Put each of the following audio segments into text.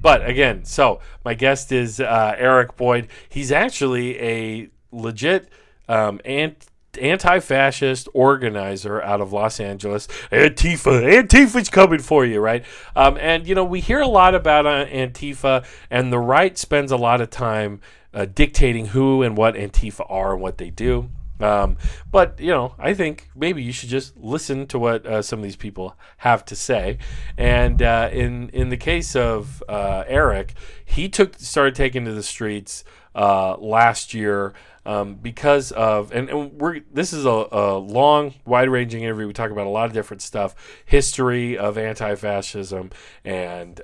But again, so my guest is Erik Boyd. He's actually a legit anti-fascist organizer out of Los Angeles. Antifa's coming for you, right? And we hear a lot about Antifa, and the right spends a lot of time dictating who and what Antifa are and what they do. But I think maybe you should just listen to what some of these people have to say. And in the case of Erik, he started taking to the streets last year because of this is a long, wide-ranging interview. We talk about a lot of different stuff, history of anti-fascism, and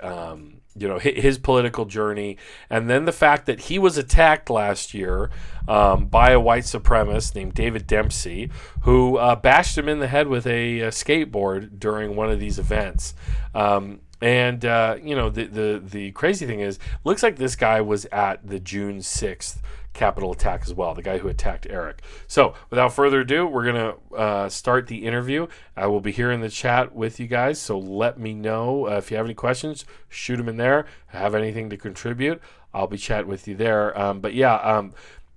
his political journey, and then the fact that he was attacked last year by a white supremacist named David Dempsey, who bashed him in the head with a skateboard during one of these events. The crazy thing is, looks like this guy was at the June 6th Capitol attack as well, the guy who attacked Erik. So without further ado, we're going to start the interview. I will be here in the chat with you guys, so let me know if you have any questions. Shoot them in there. Have anything to contribute, I'll be chatting with you there.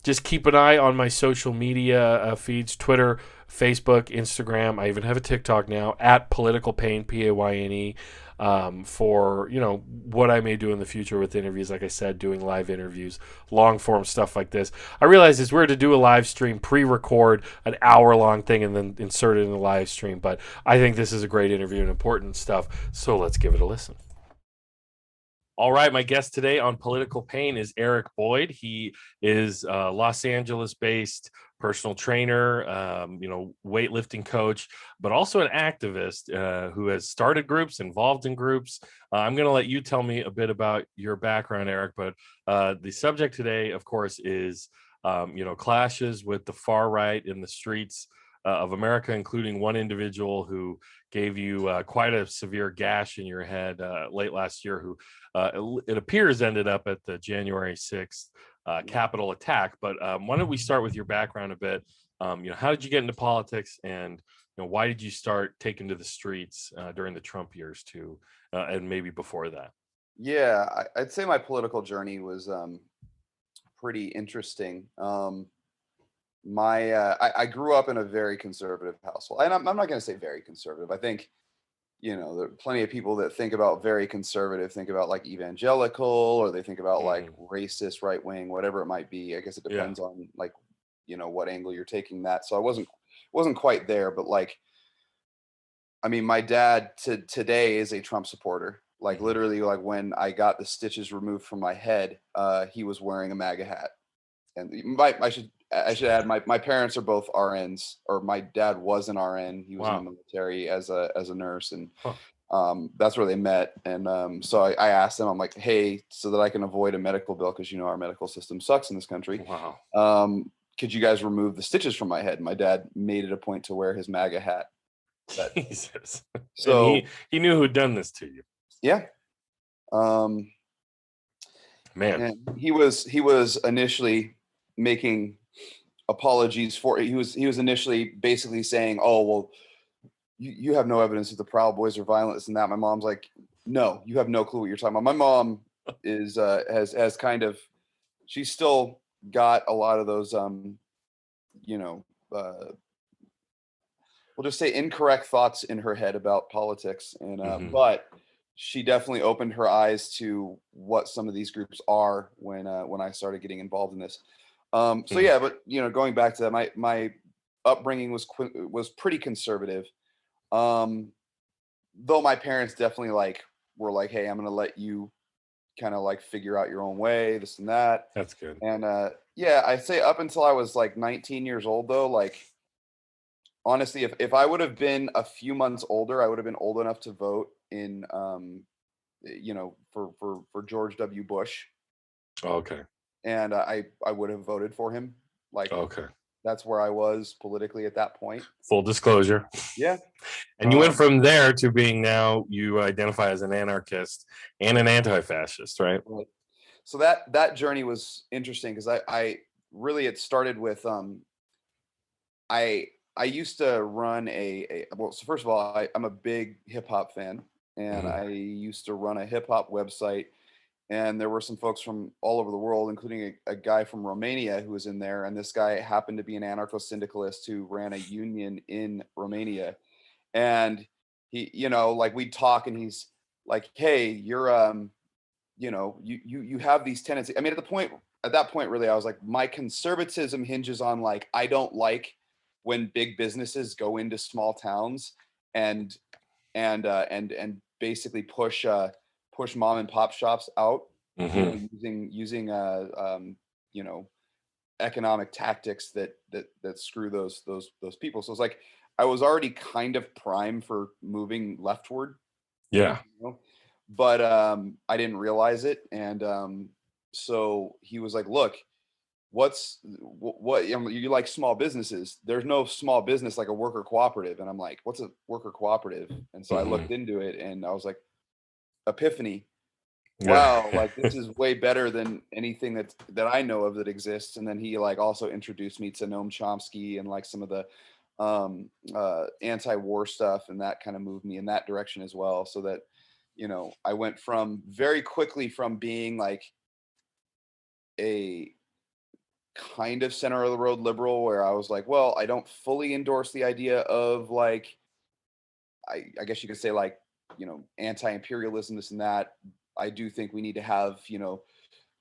Just keep an eye on my social media feeds, Twitter, Facebook, Instagram. I even have a TikTok now, at Political Pain, Payne, for what I may do in the future with interviews. Like I said, doing live interviews, long form stuff like this. I realize it's weird to do a live stream, pre-record an hour-long thing, and then insert it in the live stream, but I think this is a great interview and important stuff, so let's give it a listen. All right, my guest today on Political Pain is Erik Boyd. He is Los Angeles-based personal trainer, weightlifting coach, but also an activist who has started groups, involved in groups. I'm going to let you tell me a bit about your background, Erik, but the subject today, of course, is clashes with the far right in the streets of America, including one individual who gave you quite a severe gash in your head late last year, who it appears ended up at the January 6th Capitol attack. But why don't we start with your background a bit? How did you get into politics, and why did you start taking to the streets during the Trump years too, and maybe before that? Yeah, I'd say my political journey was pretty interesting. I grew up in a very conservative household, and I'm not going to say very conservative. I think there are plenty of people that think about very conservative, think about like evangelical, or they think about like racist, right wing, whatever it might be. I guess it depends on like what angle you're taking that. So I wasn't quite there, but like, I mean, my dad today is a Trump supporter. Like literally, like when I got the stitches removed from my head, he was wearing a MAGA hat. And I should add, my parents are both RNs, or my dad was an RN. He was in the military as a nurse, and that's where they met. And so I asked them, I'm like, hey, so that I can avoid a medical bill, because our medical system sucks in this country. Could you guys remove the stitches from my head? And my dad made it a point to wear his MAGA hat. Jesus. So and he knew who'd done this to you. Yeah. Man. And he was initially making apologies for it. He was initially basically saying, oh, well, you have no evidence that the Proud Boys are violent, this and that. My mom's like, no, you have no clue what you're talking about. My mom is has kind of, she's still got a lot of those we'll just say incorrect thoughts in her head about politics, and but she definitely opened her eyes to what some of these groups are when I started getting involved in this. So yeah, but going back to that, my upbringing was pretty conservative. Though my parents definitely were like, hey, I'm gonna let you kind of like figure out your own way, this and that. That's good. And yeah, I'd say up until I was like 19 years old, though, like honestly, if I would have been a few months older, I would have been old enough to vote in for George W. Bush. Okay. And I would have voted for him. Like, okay. That's where I was politically at that point. Full disclosure. Yeah. And you went from there to being, now you identify as an anarchist and an anti-fascist, right? So that journey was interesting, because I really, it started with I used to run well, so first of all, I'm a big hip hop fan, and I used to run a hip hop website and there were some folks from all over the world, including a guy from Romania who was in there. And this guy happened to be an anarcho-syndicalist who ran a union in Romania. And he, like we'd talk, and he's like, "Hey, you're, you have these tendencies." I mean, at that point, really, I was like, my conservatism hinges on like I don't like when big businesses go into small towns and basically push mom and pop shops out, using you know economic tactics that screw those people. So it's like I was already kind of prime for moving leftward, Yeah. but I didn't realize it. And so he was like, "Look, what you like small businesses? There's no small business like a worker cooperative." And I'm like, "What's a worker cooperative?" And so I looked into it, and I was like, epiphany. Wow, like this is way better than anything that I know of that exists. And then he like also introduced me to Noam Chomsky and like some of the anti-war stuff, and that kind of moved me in that direction as well. So that, I went from very quickly from being like a kind of center of the road liberal, where I was like, well, I don't fully endorse the idea of like, I guess you could say like, anti-imperialism, this and that. I do think we need to have,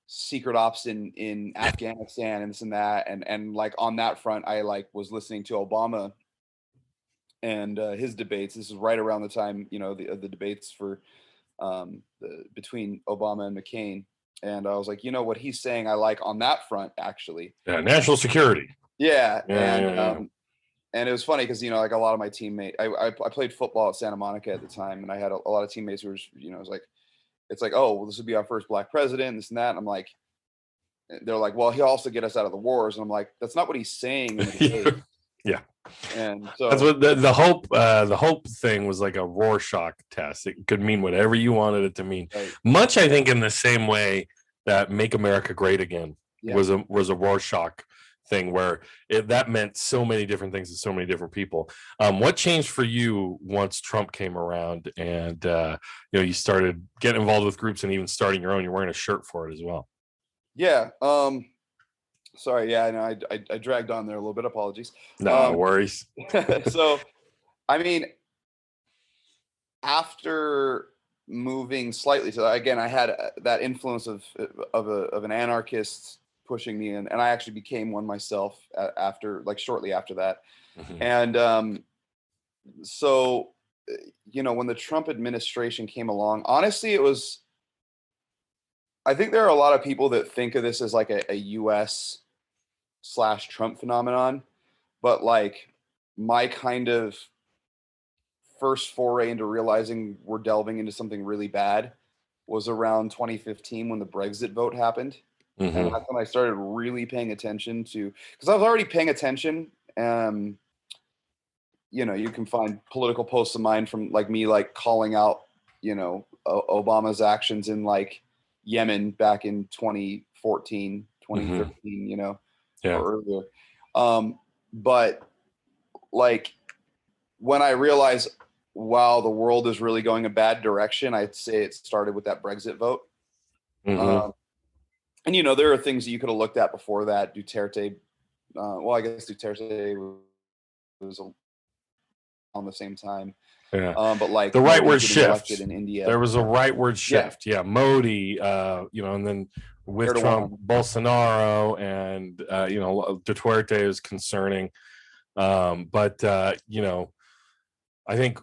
secret ops in Afghanistan and this and that. And like on that front, I like was listening to Obama and his debates. This is right around the time, the debates for between Obama and McCain. And I was like, what he's saying, I like on that front, actually. Yeah, national security. Yeah. Yeah. And it was funny because, like a lot of my teammates, I played football at Santa Monica at the time, and I had a lot of teammates who were, it was like, it's like, oh, well, this would be our first black president, this and that. And I'm like, they're like, well, he'll also get us out of the wars. And I'm like, that's not what he's saying in the debate. Yeah. And so that's what the hope thing was, like a Rorschach test. It could mean whatever you wanted it to mean. Right. Much, I think, in the same way that Make America Great Again was a Rorschach thing, where that meant so many different things to so many different people. What changed for you once Trump came around and you started getting involved with groups and even starting your own? You're wearing a shirt for it as well. Yeah. Sorry. Yeah. No, I dragged on there a little bit. Apologies. No worries. So, I mean, after moving slightly, so again, I had that influence of an anarchist pushing me in, and I actually became one myself after, like, shortly after that. And so, when the Trump administration came along, honestly, I think there are a lot of people that think of this as like a US/Trump phenomenon, but like my kind of first foray into realizing we're delving into something really bad was around 2015 when the Brexit vote happened. And that's when I started really paying attention to, because I was already paying attention. You can find political posts of mine from like me, like calling out, Obama's actions in like Yemen back in 2014, 2013, or earlier. But like when I realized, wow, the world is really going a bad direction, I'd say it started with that Brexit vote. And, there are things that you could have looked at before that. Duterte, I guess Duterte was on the same time. Yeah. But like the rightward shift in India, there was a rightward shift. Yeah. Modi, and then with Erdogan. Trump, Bolsonaro, and Duterte is concerning. But I think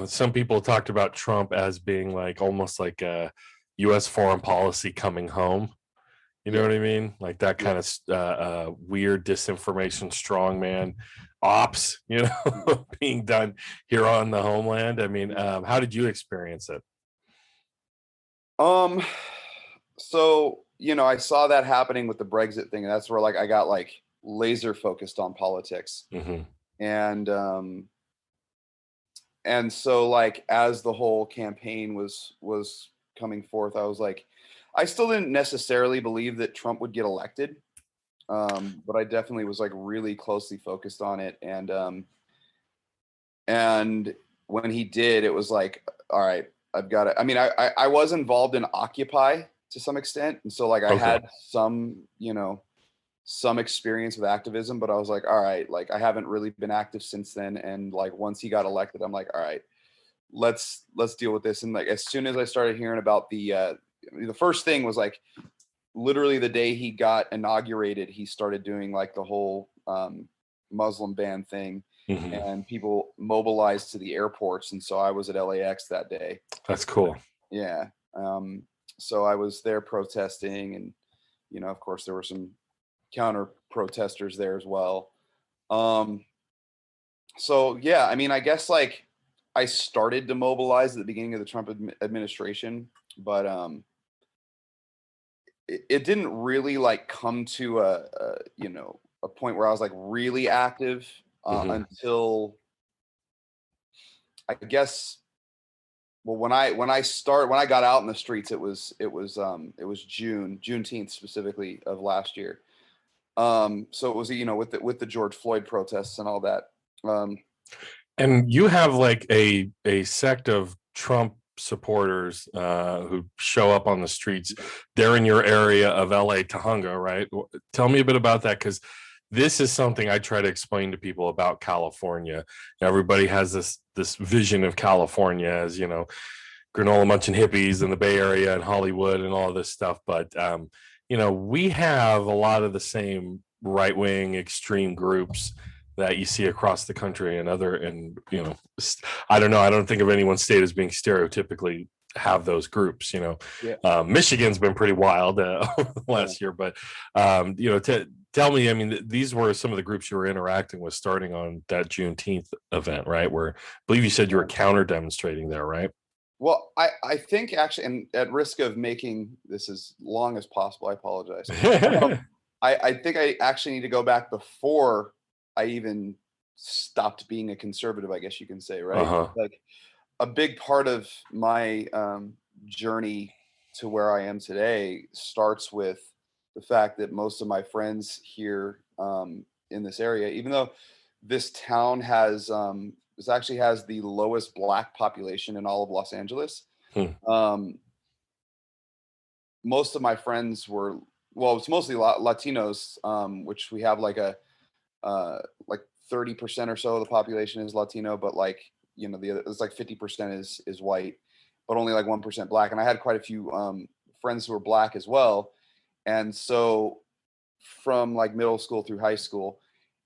some people talked about Trump as being like almost like a U.S. foreign policy coming home. You know what I mean? Like that kind of weird disinformation strongman ops, being done here on the homeland. I mean, how did you experience it? So, I saw that happening with the Brexit thing, and that's where like I got like laser focused on politics. And so like as the whole campaign was coming forth, I was like, I still didn't necessarily believe that Trump would get elected, but I definitely was like really closely focused on it. And when he did, it was like, all right, I've got it. I mean, I was involved in Occupy to some extent, and so like I Okay. had some, some experience with activism, but I was like, all right, like I haven't really been active since then. And like once he got elected, I'm like, all right, let's deal with this. And like as soon as I started hearing about the first thing was like literally the day he got inaugurated, he started doing like the whole Muslim ban thing, Hmm. and people mobilized to the airports. And so I was at LAX that day. That's cool. Yeah. So I was there protesting, and of course there were some counter protesters there as well. Um, so yeah, I mean, I guess like I started to mobilize at the beginning of the Trump administration, but it didn't really like come to a point where I was like really active Hmm. until I guess well when I got out in the streets it was Juneteenth specifically of last year. So it was with the George Floyd protests and all that. Um, And you have like a sect of Trump supporters who show up on the streets. They're in your area of LA-Tujunga, right? Tell me a bit about that, because this is something I try to explain to people about California. Everybody has this vision of California as, granola munching hippies in the Bay Area and Hollywood and all this stuff. But we have a lot of the same right wing extreme groups that you see across the country, and I don't know. I don't think of any one state as being stereotypically have those groups. yeah, Michigan's been pretty wild yeah. last year, but tell me, I mean, these were some of the groups you were interacting with starting on that Juneteenth event, right? Where I believe you said you were counter demonstrating there, right? Well, I think actually, and at risk of making this as long as possible, I apologize. I think I actually need to go back before I even stopped being a conservative, I guess you can say, right? Uh-huh. Like a big part of my journey to where I am today starts with the fact that most of my friends here in this area, even though this town this actually has the lowest black population in all of Los Angeles. Hmm. Um, Most of my friends were, well, it's mostly Latinos, which we have like 30% or so of the population is Latino, but like the other, it's like 50% is white, but only like 1% black. And I had quite a few friends who were black as well, and so from like middle school through high school,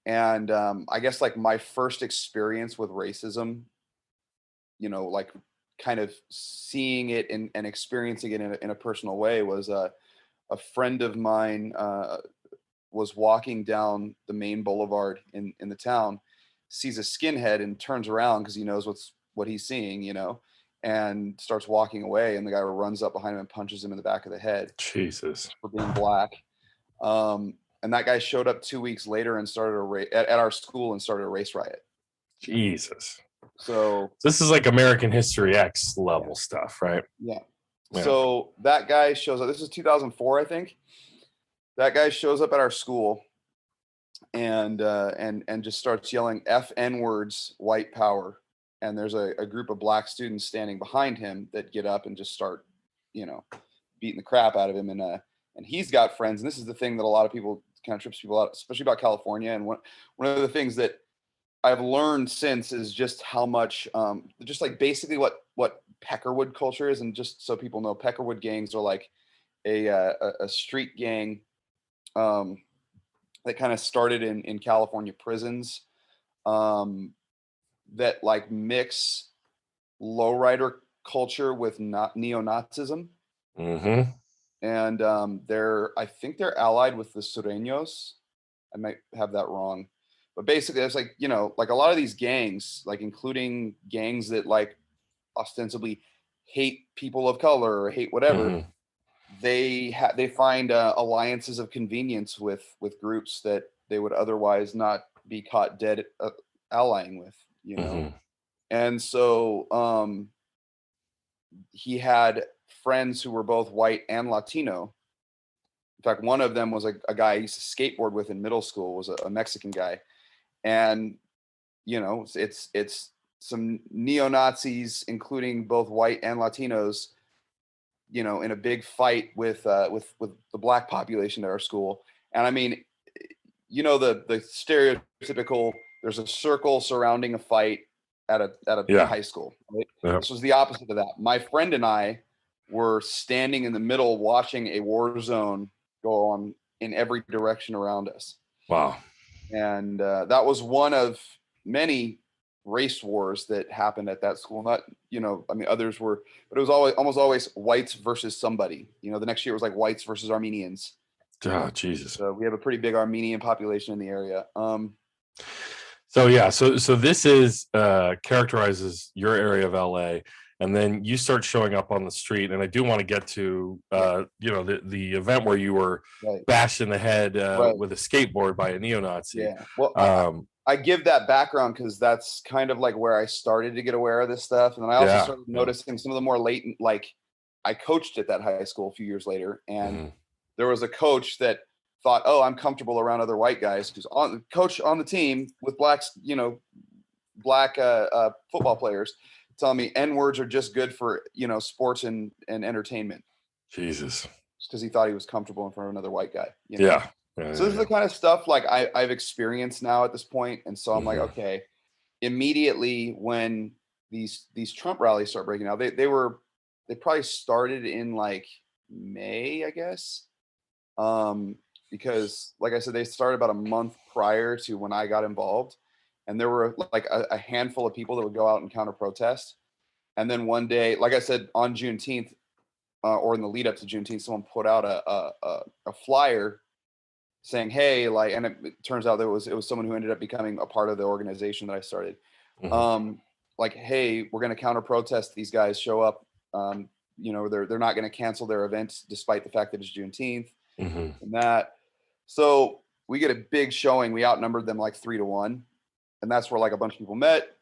and I guess like my first experience with racism, like kind of seeing it and experiencing it in a personal way was a friend of mine was walking down the main boulevard in the town, sees a skinhead and turns around because he knows what he's seeing, and starts walking away. And the guy runs up behind him and punches him in the back of the head Jesus. for being black. And that guy showed up 2 weeks later and started at our school and started a race riot. Jesus. So This is like American History X yeah, level stuff, right? yeah. Yeah. So that guy shows up. This is 2004, I think. That guy shows up at our school and just starts yelling FN words, white power. And there's a group of black students standing behind him that get up and just start, you know, beating the crap out of him. And he's got friends. And this is the thing that a lot of people kind of trips people out, especially about California. And one of the things that I've learned since is just how much, just like basically what Peckerwood culture is. And just so people know, Peckerwood gangs are like a street gang um, that kind of started in California prisons um, that like mix lowrider culture with not neo-Nazism. Mm-hmm. And I think they're allied with the Sureños. I might have that wrong, but basically it's like, like a lot of these gangs, like including gangs that like ostensibly hate people of color or hate whatever, Mm-hmm. they find alliances of convenience with groups that they would otherwise not be caught dead allying with. Mm-hmm. And so he had friends who were both white and Latino. In fact, one of them was a guy I used to skateboard with in middle school, was a Mexican guy. And it's some neo-Nazis, including both white and Latinos, you know, in a big fight with the black population at our school. And I mean, you know, the stereotypical, there's a circle surrounding a fight at a Yeah. high school, right? Yeah. This was the opposite of that. My friend and I were standing in the middle watching a war zone go on in every direction around us. Wow. And that was one of many race wars that happened at that school. Not, you know, I mean, others were, but it was almost always whites versus somebody. You know, the next year was like whites versus Armenians. Oh, Jesus. So we have a pretty big Armenian population in the area. So yeah, so this is characterizes your area of LA, and then you start showing up on the street. And I do want to get to you know, the event where you were bashed in the head with a skateboard by a neo-Nazi. Yeah. Well, I give that background because that's kind of like where I started to get aware of this stuff, and then I also started noticing some of the more latent. Like, I coached at that high school a few years later, and there was a coach that thought, oh, I'm comfortable around other white guys, who's coach on the team with blacks, you know, black football players, telling me N-words are just good for, you know, sports and entertainment. Jesus. Because he thought he was comfortable in front of another white guy. You know? Yeah. So this is the kind of stuff like I've experienced now at this point. And so I'm like, okay, immediately when these Trump rallies start breaking out, they probably started in like May, I guess. Because like I said, they started about a month prior to when I got involved. And there were like a handful of people that would go out and counter protest. And then one day, like I said, on Juneteenth, or in the lead up to Juneteenth, someone put out a flyer saying, hey, like, and it turns out it was someone who ended up becoming a part of the organization that I started. Like, hey, we're going to counter protest. These guys show up. You know, they're not going to cancel their events despite the fact that it's Juneteenth and that. So we get a big showing. We outnumbered them like 3-1. And that's where like a bunch of people met.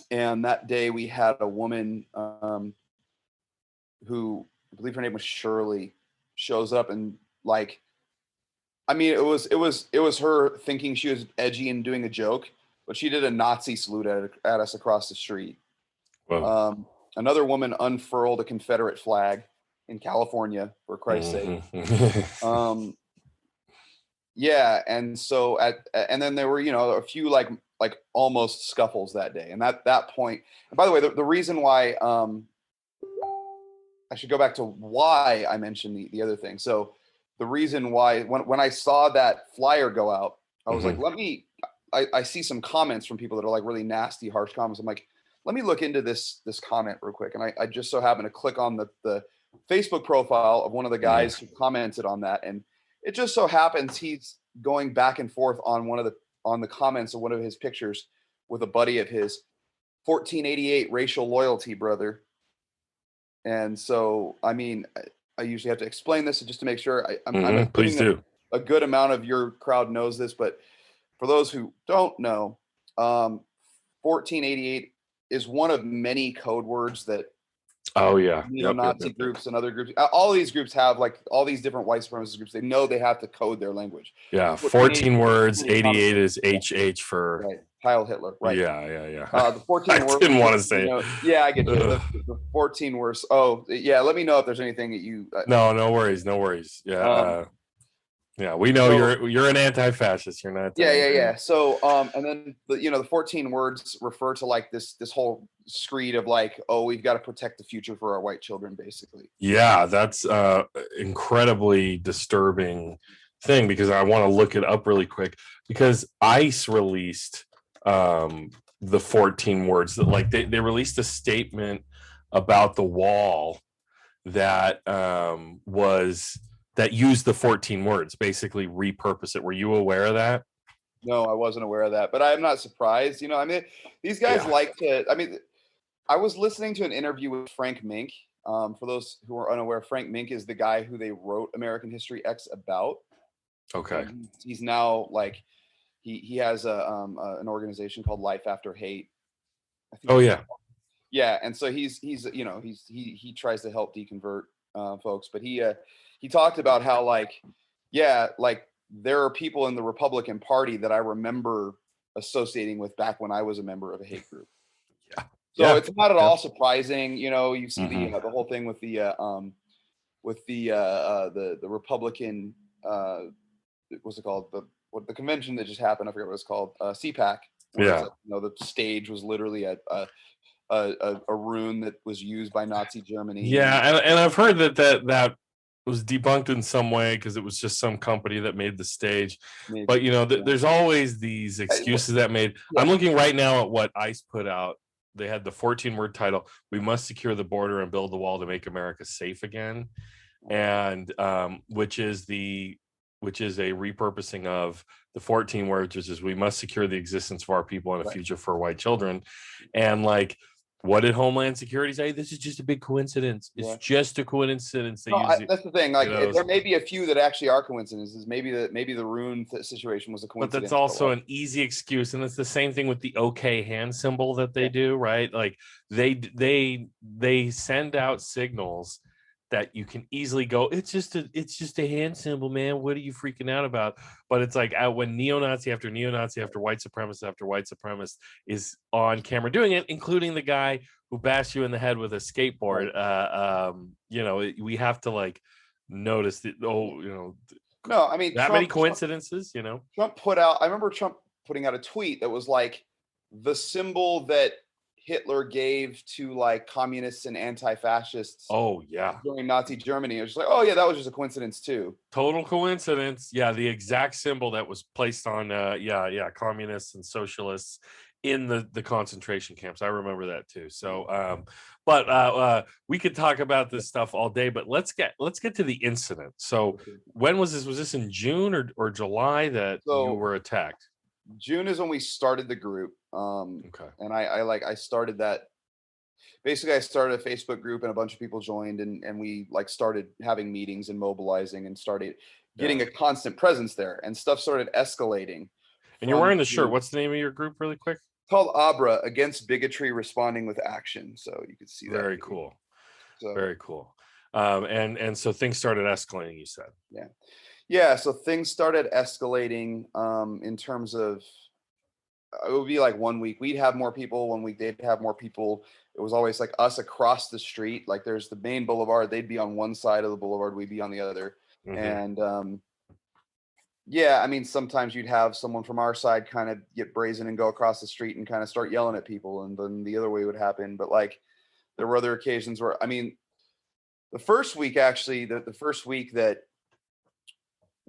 And that day we had a woman who, I believe her name was Shirley, shows up, and like, I mean, it was her thinking she was edgy and doing a joke, but she did a Nazi salute at us across the street. Another woman unfurled a Confederate flag in California, for Christ's sake. Yeah, and so and then there were, you know, a few like almost scuffles that day, and that point. And by the way, the reason why I should go back to why I mentioned the other thing. So the reason why when I saw that flyer go out, I was like, I see some comments from people that are like really nasty, harsh comments. I'm like, let me look into this comment real quick. And I just so happened to click on the Facebook profile of one of the guys who commented on that. And it just so happens he's going back and forth on on the comments of one of his pictures with a buddy of his. 1488 racial loyalty, brother. And so, I mean, I usually have to explain this just to make sure I'm please do. A good amount of your crowd knows this, but for those who don't know, 1488 is one of many code words that neo-Nazi groups and other groups, all these groups have, like all these different white supremacist groups, they know they have to code their language. 14 words, 88 is HH for Heil Hitler, right? The 14 words. I didn't want to say it. Yeah, I get you. The 14 words. Oh, yeah. Let me know if there's anything that you. No worries. Yeah, we know you're an anti-fascist. You're not. Yeah. So, and then the 14 words refer to like this whole screed of like, oh, we've got to protect the future for our white children, basically. Yeah, that's incredibly disturbing thing, because I want to look it up really quick, because ICE released the 14 words that, like, they released a statement about the wall that that used the 14 words, basically repurpose it. Were you aware of that? No, I wasn't aware of that, but I'm not surprised. You know, I mean, these guys like to, I mean, I was listening to an interview with Frank Mink. For those who are unaware, Frank Mink is the guy who they wrote American History X about. Okay. He's now like, he has an organization called Life After Hate. Yeah, and so he's he tries to help deconvert folks, but he talked about how like there are people in the Republican Party that I remember associating with back when I was a member of a hate group. So Yeah. it's not at Yeah. all surprising. You see Hmm. the whole thing with the Republican, what's it called, the convention that just happened. I forget what it's called, CPAC, where it's Yeah. like, the stage was literally a rune that was used by Nazi Germany. Yeah, and I've heard that was debunked in some way because it was just some company that made the stage. But Maybe, yeah. there's always these excuses that made. I'm Yeah. looking right now at what ICE put out. They had the 14-word title: "We must secure the border and build the wall to make America safe again," and which is a repurposing of the 14 words, which is "We must secure the existence of our people and a Right. future for white children," and like what did Homeland Security say? This is just a big coincidence. It's Yeah. just a coincidence. They No, use it, that's the thing. Like, those, there may be a few that actually are coincidences. Maybe the rune situation was a but that's coincidence, but also like, an easy excuse, and it's the same thing with the OK hand symbol that they yeah, do, right? Like they send out signals that you can easily go, it's just a hand symbol, man. What are you freaking out about? But it's like when neo-Nazi after neo-Nazi after white supremacist is on camera doing it, including the guy who bashed you in the head with a skateboard. right. We have to like notice that. Yeah. Oh, No, I mean, that many coincidences. Trump put out. I remember Trump putting out a tweet that was like the symbol that Hitler gave to like communists and anti-fascists Oh yeah, during Nazi Germany. It was just like, oh yeah, that was just a coincidence too. total coincidence. Yeah, the exact symbol that was placed on communists and socialists in the concentration camps. I remember that too. So but we could talk about this stuff all day, but let's get to the incident. So Okay. when was this? Was this in June or July that you So were attacked? June is when we started the group, Okay. and I started that. Basically, I started a Facebook group, and a bunch of people joined, and we like started having meetings and mobilizing, and started getting Yeah. a constant presence there, and stuff started escalating And you're from wearing the shirt. June. What's the name of your group really quick? Called Abra, Against Bigotry, Responding with Action. So you could see that Very here. cool. So Very cool. And so things started escalating, you said. yeah, yeah. So things started escalating, in terms of, it would be like one week we'd have more people, one week they'd have more people. It was always like us across the street. Like, there's the main boulevard, they'd be on one side of the boulevard, we'd be on the other. Hmm. And yeah, I mean, sometimes you'd have someone from our side kind of get brazen and go across the street and kind of start yelling at people, and then the other way would happen. But like, there were other occasions where, I mean, the first week, actually, the first week that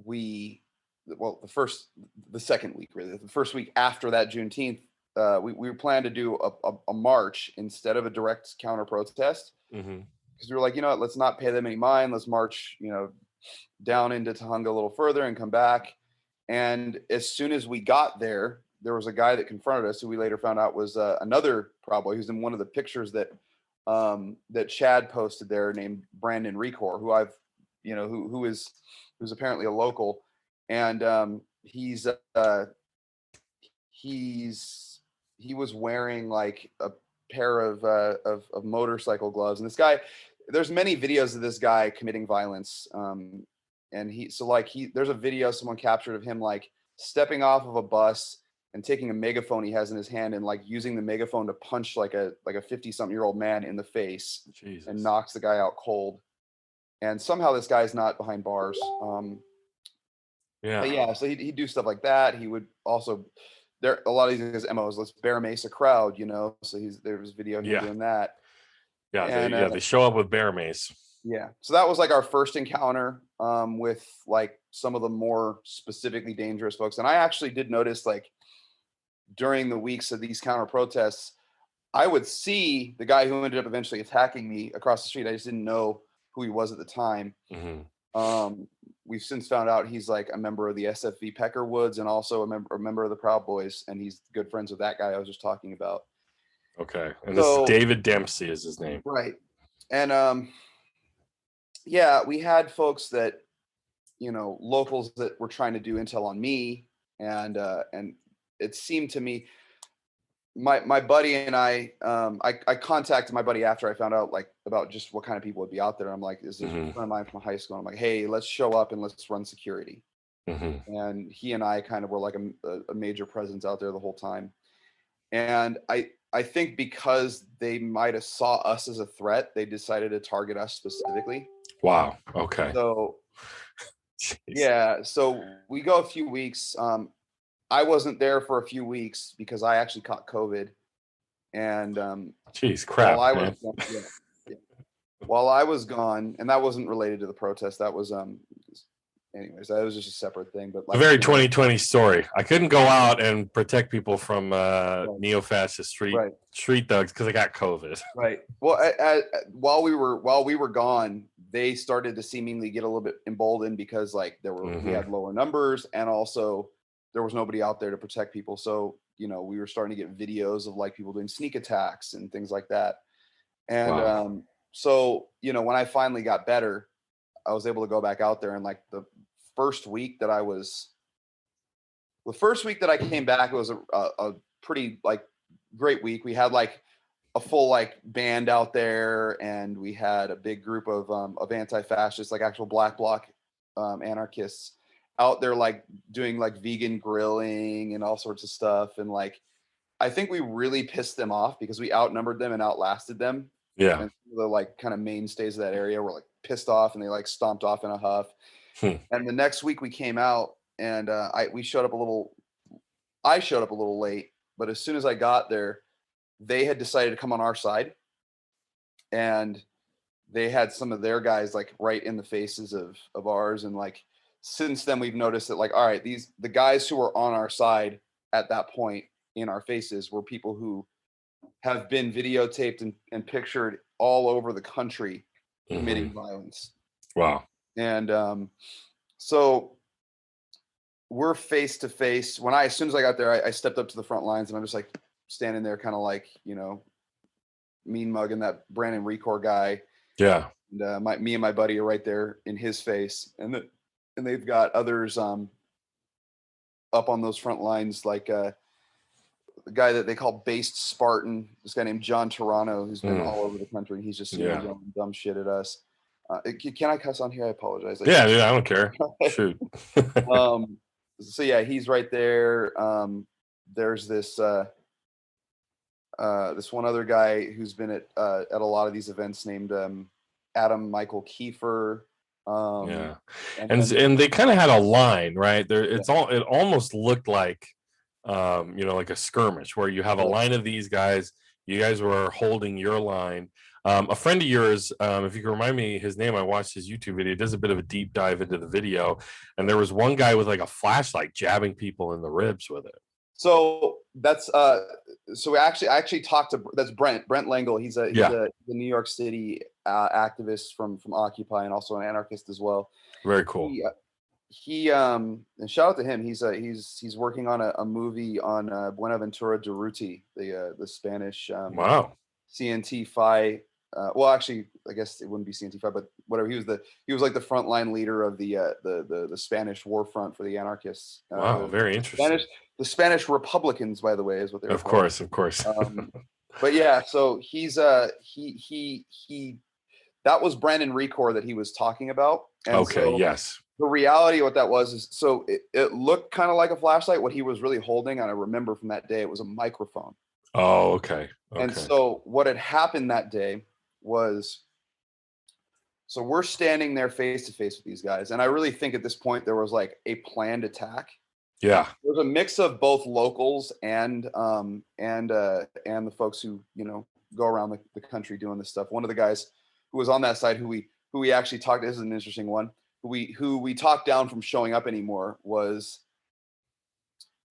we, well, the second week, really, the first week after that Juneteenth, we planned to do a march instead of a direct counter protest, Hmm. because we were like, you know what, let's not pay them any mind. Let's march, down into Tujunga a little further and come back. And as soon as we got there, there was a guy that confronted us, who we later found out was another Proud Boy, who's in one of the pictures that that Chad posted there, named Brandon Recor, who I've, who's apparently a local, and he was wearing like a pair of motorcycle gloves, and this guy, there's many videos of this guy committing violence, and there's a video someone captured of him like stepping off of a bus and taking a megaphone he has in his hand, and like using the megaphone to punch like a 50-something-year-old man in the face, and Jesus. knocks the guy out cold. And somehow this guy's not behind bars. But Yeah. yeah, so he'd do stuff like that. He would also, there a lot of these MOs, let's bear mace a crowd, so there was video of him Yeah. doing that. Yeah. And They show up with bear mace. yeah, so that was like our first encounter, with like some of the more specifically dangerous folks. And I actually did notice, like, during the weeks of these counter protests, I would see the guy who ended up eventually attacking me across the street. I just didn't know who he was at the time. Hmm. We've since found out he's like a member of the SFV Peckerwoods, and also a member of the Proud Boys, and he's good friends with that guy I was just talking about. Okay. And this is So David Dempsey is his name. right, and yeah, we had folks that, locals that were trying to do intel on me, and it seemed to me, my buddy and I contacted my buddy after I found out, like, about just what kind of people would be out there. I'm like, this is a Hmm. friend of mine from high school. I'm like, hey, let's show up and let's run security. Hmm. And he and I kind of were like a major presence out there the whole time. And I I think because they might have saw us as a threat, they decided to target us specifically. Wow. Okay. So Jeez. yeah, so we go a few weeks. I wasn't there for a few weeks because I actually caught COVID, and Jeez, while crap, I was man. gone, yeah, while I was gone, and that wasn't related to the protest. That was anyways, that was just a separate thing. But A like, very you know, 2020 story. I couldn't go out and protect people from right, neo-fascist right. street thugs because I got COVID. Right. Well, while we were gone, they started to seemingly get a little bit emboldened because like we Hmm. had lower numbers, and also there was nobody out there to protect people. So we were starting to get videos of like people doing sneak attacks and things like that. And Wow. so when I finally got better, I was able to go back out there. And like first week that I was, the first week that I came back, it was a pretty like great week. We had like a full like band out there, and we had a big group of anti-fascists, like actual black bloc anarchists out there, like doing like vegan grilling and all sorts of stuff. And like I think we really pissed them off because we outnumbered them and outlasted them. Yeah. And the like kind of mainstays of that area were like pissed off, and they like stomped off in a huff. Hmm. And the next week we came out, and I showed up a little. I showed up a little late, but as soon as I got there, they had decided to come on our side, and they had some of their guys like right in the faces of ours. And like since then we've noticed that like, all right, the guys who were on our side at that point in our faces were people who have been videotaped and pictured all over the country Hmm. committing violence. Wow. And so we're face to face. As soon as I got there, I stepped up to the front lines, and I'm just like standing there kind of like mean mugging that Brandon Recor guy. Yeah. And me and my buddy are right there in his face, and they've got others up on those front lines, like the guy that they call Based Spartan, this guy named John Toronto, who's been Mm. all over the country. He's just Yeah. yelling dumb shit at us. Can I cuss on here? I apologize. Yeah, dude, I don't care. Shoot. So yeah, he's right there. There's this this one other guy who's been at a lot of these events named Adam Michael Kiefer. Yeah. And And then and they kind of had a line, right? There yeah, it almost looked like like a skirmish where you have a right. line of these guys, you guys were holding your line. A friend of yours, if you can remind me his name, I watched his YouTube video, does a bit of a deep dive into the video, and there was one guy with like a flashlight jabbing people in the ribs with it. So that's so I actually talked to that's Brent Lengel. He's Yeah, the New York City activist from Occupy, and also an anarchist as well. very cool. He and shout out to him. He's working on a movie on Buenaventura Durruti, the Spanish Wow. CNT-FI. Well, actually, I guess it wouldn't be CNT-FI, but whatever. He was like the frontline leader of the Spanish war front for the anarchists. Wow, very interesting. The Spanish Republicans, by the way, is what they were Of called. course, of course. But yeah, so he's he that was Brandon Recor that he was talking about. And Okay, so yes. the reality of what that was is, so it looked kind of like a flashlight. What he was really holding, and I remember from that day, it was a microphone. Oh, okay. And Okay. so what had happened that day was, so we're standing there face to face with these guys, and I really think at this point there was like a planned attack. Yeah. There's a mix of both locals and the folks who go around the country doing this stuff. One of the guys who was on that side, who we actually talked. This is an interesting one. Who we talked down from showing up anymore was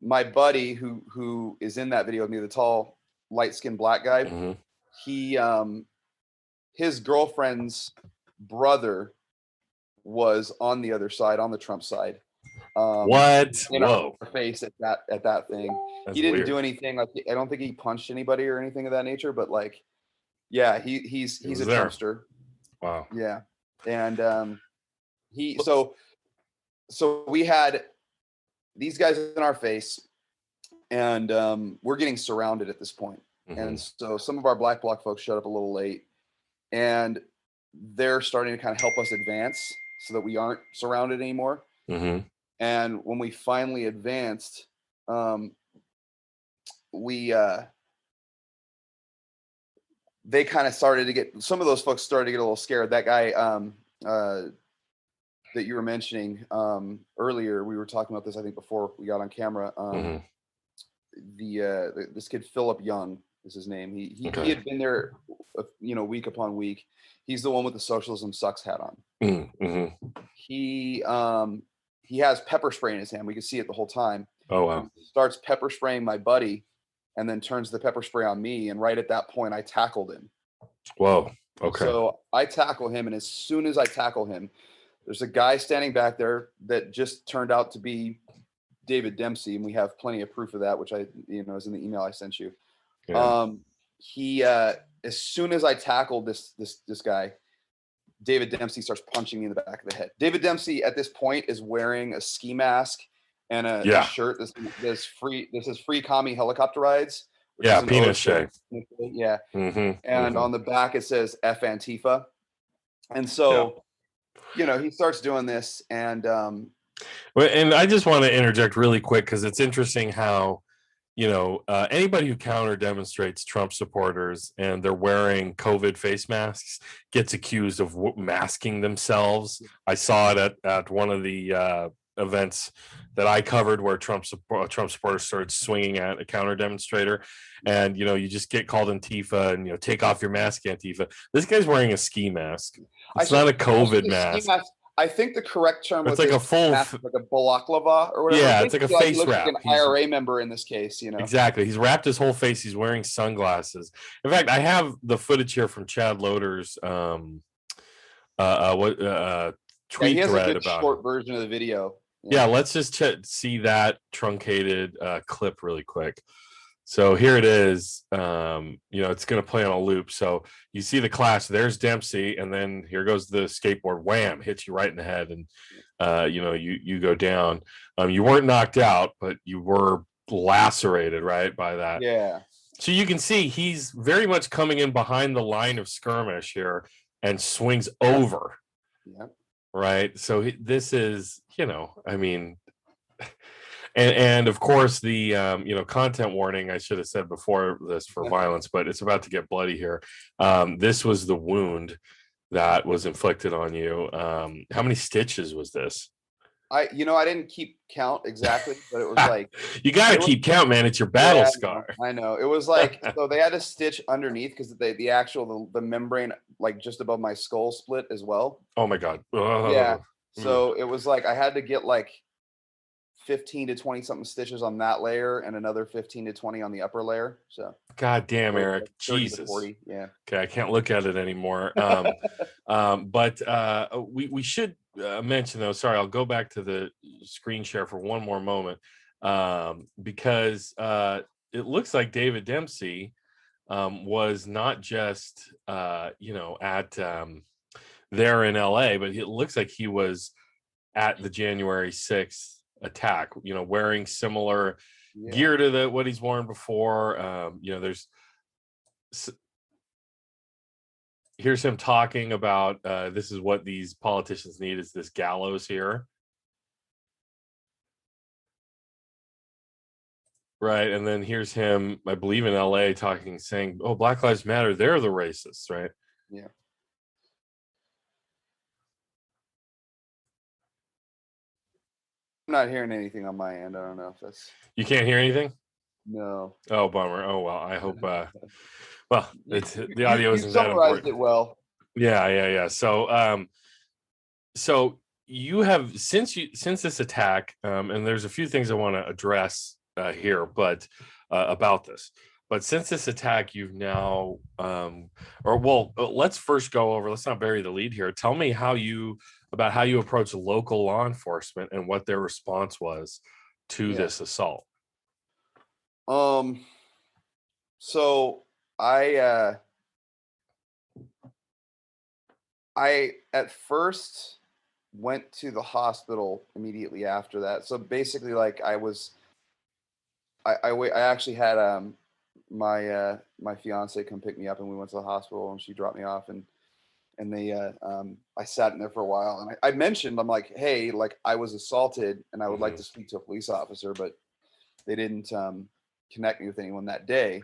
my buddy who is in that video with me, the tall, light-skinned black guy. Hmm. He his girlfriend's brother was on the other side, on the Trump side. What? In Whoa. our face at that thing. That's He didn't weird. do anything. Like, I don't think he punched anybody or anything of that nature. But like, yeah, he's He was a there. Trumpster. Wow. Yeah, and he so we had these guys in our face, and we're getting surrounded at this point. Hmm. And so some of our Black Bloc folks showed up a little late, and they're starting to kind of help us advance so that we aren't surrounded anymore. Hmm. And when we finally advanced, we they kind of started to get, some of those folks started to get a little scared. That guy that you were mentioning earlier, we were talking about this, I think, before we got on camera. This kid Philip Young is his name. He had been there, week upon week. He's the one with the socialism sucks hat on. He has pepper spray in his hand. We can see it the whole time. Oh wow! He starts pepper spraying my buddy, and then turns the pepper spray on me. And right at that point, I tackled him. Whoa. Okay. So I tackle him, and as soon as I tackle him, there's a guy standing back there that just turned out to be David Dempsey, and we have plenty of proof of that, which is in the email I sent you. Yeah. He as soon as I tackled this guy, David Dempsey starts punching me in the back of the head. David Dempsey at this point is wearing a ski mask and a shirt. This is free commie helicopter rides. Yeah, penis shave. Yeah. And on the back it says F Antifa. And so, he starts doing this, and and I just want to interject really quick, because it's interesting how, anybody who counter demonstrates Trump supporters and they're wearing COVID face masks gets accused of masking themselves. I saw it at one of the events that I covered where Trump supporters started swinging at a counter demonstrator, and you just get called Antifa and take off your mask, Antifa. This guy's wearing a ski mask. It's not a COVID mask. I think the correct term was like a full like a balaclava or whatever. Yeah, it's like a face wrap. Like an IRA member in this case, Exactly. He's wrapped his whole face. He's wearing sunglasses. In fact, I have the footage here from Chad Loader's tweet he has thread a good about short version of the video. Yeah, let's just see that truncated clip really quick. So here it is. It's going to play on a loop. So you see the clash. There's Dempsey, and then here goes the skateboard. Wham! Hits you right in the head, and you go down. You weren't knocked out, but you were lacerated, right, by that. Yeah. So you can see he's very much coming in behind the line of skirmish here and swings over. Yeah. Right. So this is, and of course the content warning, I should have said before this, for violence, but it's about to get bloody here. This was the wound that was inflicted on you. How many stitches was this? I didn't keep count exactly, but it was like you got to keep count, man. It's your battle scar. I know. It was like, so they had a stitch underneath because the membrane, like just above my skull, split as well. Oh my God. Yeah. So it was like I had to get like 15 to 20 something stitches on that layer and another 15 to 20 on the upper layer. So God damn, Eric. Like Jesus. 40, yeah. Okay, I can't look at it anymore. But we should mention, though, sorry, I'll go back to the screen share for one more moment, because it looks like David Dempsey was not just at there in LA, but it looks like he was at the January 6th attack, wearing similar gear to what he's worn before. Here's him talking about this is what these politicians need, is this gallows here. Right. And then here's him, I believe in LA, saying, oh, Black Lives Matter, they're the racists, right? Yeah. I'm not hearing anything on my end. I don't know if that's... You can't hear anything? No. Oh, bummer. Oh, well, I hope well, the audio isn't that important. Summarized it well. Yeah. So you have, since this attack, and there's a few things I want to address here, but about this. But since this attack, you've now, let's first go over. Let's not bury the lead here. Tell me how you approach local law enforcement and what their response was to this assault. So I at first went to the hospital immediately after that. So basically, like I actually had my fiance come pick me up, and we went to the hospital, and she dropped me off, and they I sat in there for a while, and I mentioned, I'm like, hey, like I was assaulted and I would like to speak to a police officer, but they didn't connect me with anyone that day.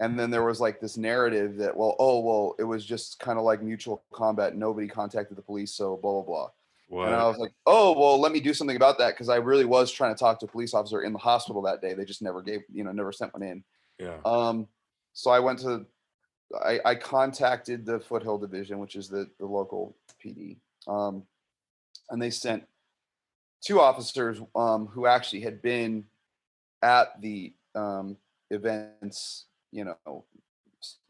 And then there was like this narrative that, well, it was just kind of like mutual combat. Nobody contacted the police, so blah, blah, blah. What? And I was like, oh, well, let me do something about that, because I really was trying to talk to a police officer in the hospital that day. They just never never sent one in. Yeah. So I contacted the Foothill Division, which is the local PD. And they sent 2 officers who actually had been at the events,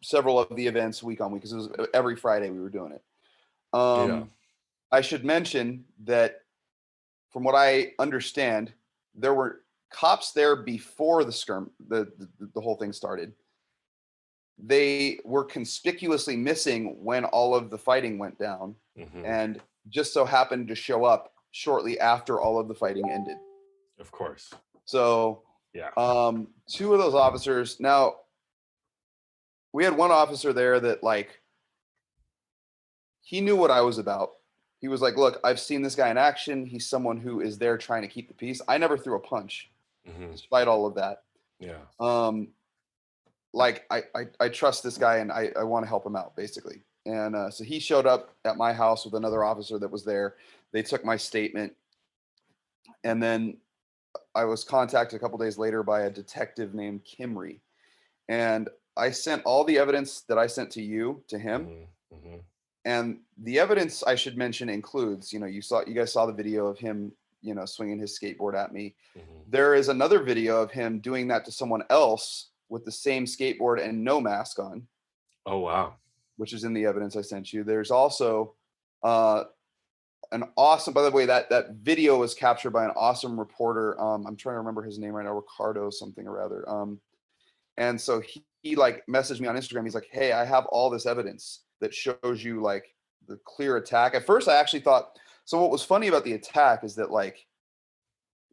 several of the events week on week, because it was every Friday we were doing it. Yeah. I should mention that from what I understand, there were cops there before the whole thing started. They were conspicuously missing when all of the fighting went down, and just so happened to show up shortly after all of the fighting ended. Of course. So, yeah. 2 of those officers. Now, we had one officer there that, like, he knew what I was about. He was like, look, I've seen this guy in action. He's someone who is there trying to keep the peace. I never threw a punch, despite all of that. Yeah. Like, I trust this guy, and I want to help him out, basically. And so he showed up at my house with another officer that was there. They took my statement. And then I was contacted a couple days later by a detective named Kimry. And I sent all the evidence that I sent to you to him. And the evidence, I should mention, includes, you guys saw the video of him, swinging his skateboard at me. There is another video of him doing that to someone else with the same skateboard and no mask on. Oh, wow. Which is in the evidence I sent you. There's also an awesome, by the way, that video was captured by an awesome reporter. I'm trying to remember his name right now, Ricardo something or other. And so he like messaged me on Instagram. He's like, hey, I have all this evidence that shows you like the clear attack. At first I actually thought, so what was funny about the attack is that, like,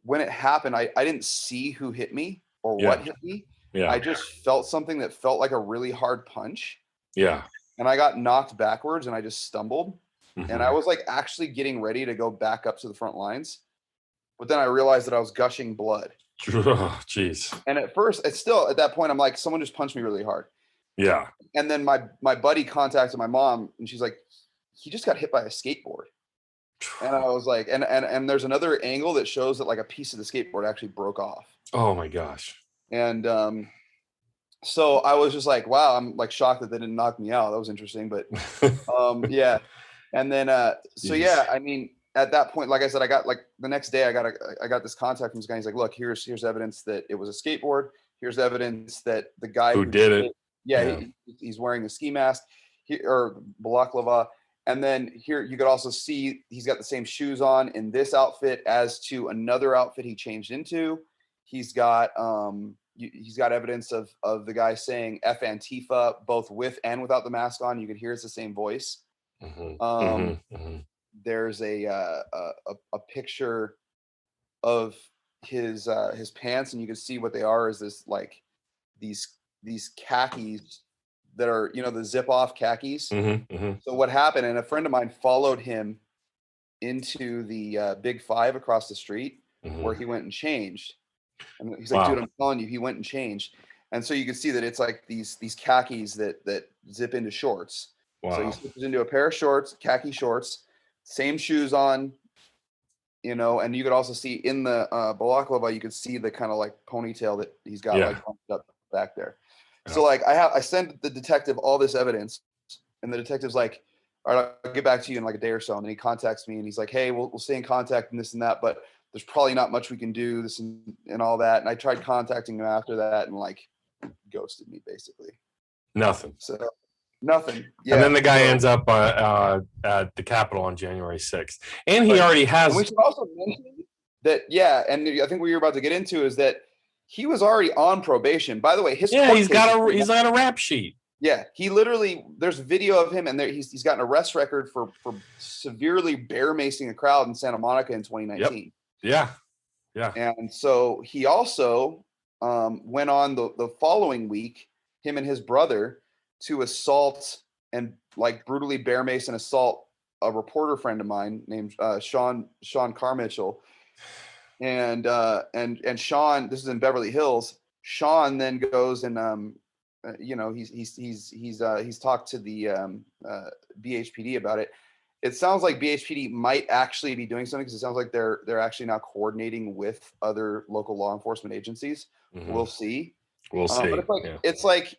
when it happened, I didn't see who hit me or what hit me. Yeah. I just felt something that felt like a really hard punch. Yeah. And I got knocked backwards and I just stumbled. And I was like actually getting ready to go back up to the front lines. But then I realized that I was gushing blood. Oh, jeez. And at first, it's still at that point, I'm like, someone just punched me really hard. Yeah. And then my buddy contacted my mom, and she's like, he just got hit by a skateboard. And I was like, and there's another angle that shows that like a piece of the skateboard actually broke off. Oh my gosh. And so I was just like, wow, I'm like shocked that they didn't knock me out. That was interesting. But yeah. And then so yeah, I mean, at that point, like I said, I got like the next day I got this contact from this guy. He's like, look, here's evidence that it was a skateboard. Here's evidence that the guy who did it. Yeah. He's wearing the ski mask or balaclava. And then here you could also see he's got the same shoes on in this outfit as to another outfit he changed into. He's got evidence of the guy saying F Antifa both with and without the mask on. You could hear it's the same voice. There's a picture of his pants, and you can see what they are is this like these khakis that are, the zip off khakis. So what happened, and a friend of mine followed him into the Big Five across the street where he went and changed. And he's like, dude, I'm telling you, he went and changed. And so you can see that it's like these khakis that zip into shorts. So he slips into a pair of shorts, khaki shorts, same shoes on, and you could also see in the balaclava, you could see the kind of like ponytail that he's got like bumped up back there. So like I sent the detective all this evidence, and the detective's like, all right, I'll get back to you in like a day or so. And then he contacts me and he's like, hey, we'll stay in contact and this and that, but there's probably not much we can do, this and all that. And I tried contacting him after that and like ghosted me basically. Nothing. So nothing. Yeah. And then the guy ends up at the Capitol on January 6th. And he already has. And we should also mention that, and I think what you're about to get into is that he was already on probation. By the way, he's got a rap sheet. Yeah, he literally, there's video of him, and he's got an arrest record for severely bear macing a crowd in Santa Monica in 2019. Yep. Yeah. And so he also went on the following week, him and his brother, to assault and like brutally bear mace and assault a reporter friend of mine named Sean Carmichael. And Sean, this is in Beverly Hills. Sean then goes and he's talked to the BHPD about it. It sounds like BHPD might actually be doing something, because it sounds like they're actually now coordinating with other local law enforcement agencies. Mm-hmm. We'll see. We'll see. But it's like,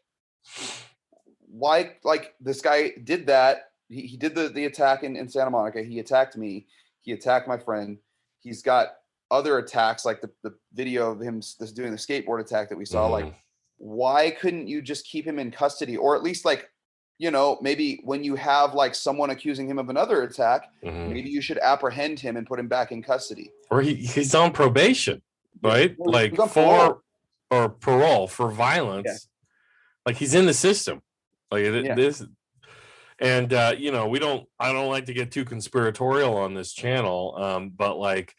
why? Like, this guy did that. He did the attack in Santa Monica. He attacked me. He attacked my friend. He's got other attacks, like the video of him doing the skateboard attack that we saw. Mm-hmm. Like, why couldn't you just keep him in custody, or at least, like, maybe when you have like someone accusing him of another attack, Mm-hmm. maybe you should apprehend him and put him back in custody. Or he's on probation, right? Well, like parole for violence. Yeah. Like, he's in the system. Like, this. And I don't like to get too conspiratorial on this channel, but like,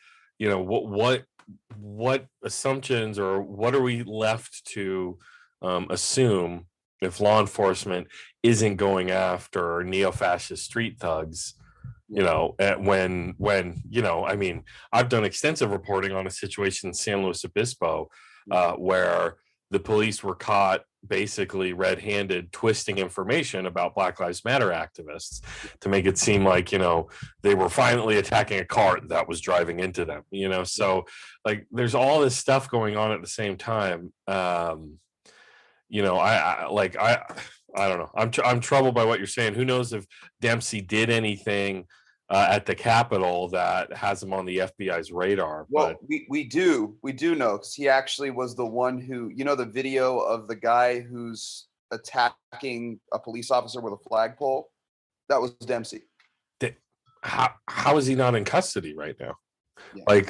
what assumptions, or what are we left to assume if law enforcement isn't going after neo-fascist street thugs? When I mean, I've done extensive reporting on a situation in San Luis Obispo where the police were caught basically red-handed twisting information about Black Lives Matter activists to make it seem like, they were violently attacking a car that was driving into them, so like, there's all this stuff going on at the same time. I don't know. I'm troubled by what you're saying. Who knows if Dempsey did anything at the Capitol that has him on the FBI's radar? Well, we do know, because he actually was the one who, the video of the guy who's attacking a police officer with a flagpole, that was Dempsey. How is he not in custody right now? Yeah. I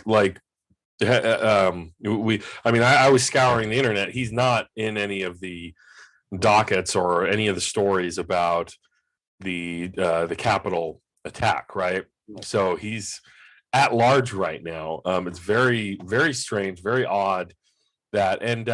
was scouring the internet. He's not in any of the dockets or any of the stories about the Capitol attack, right? So he's at large right now. It's very, very strange, very odd that, and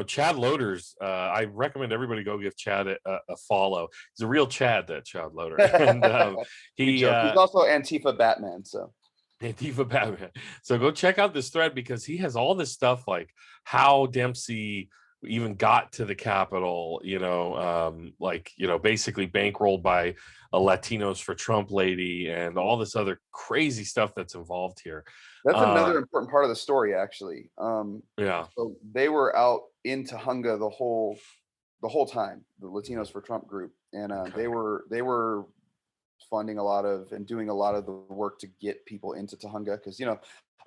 Chad Loaders, I recommend everybody go give Chad a follow. He's a real Chad, that Chad Loader. And he's also Antifa Batman, so Antifa Batman. So go check out this thread, because he has all this stuff, like how Dempsey even got to the Capitol, basically bankrolled by a Latinos for Trump lady, and all this other crazy stuff that's involved here. That's another important part of the story, actually. Yeah. So they were out in Tujunga the whole time, the Latinos for Trump group, and they were funding a lot of and doing a lot of the work to get people into Tujunga, because a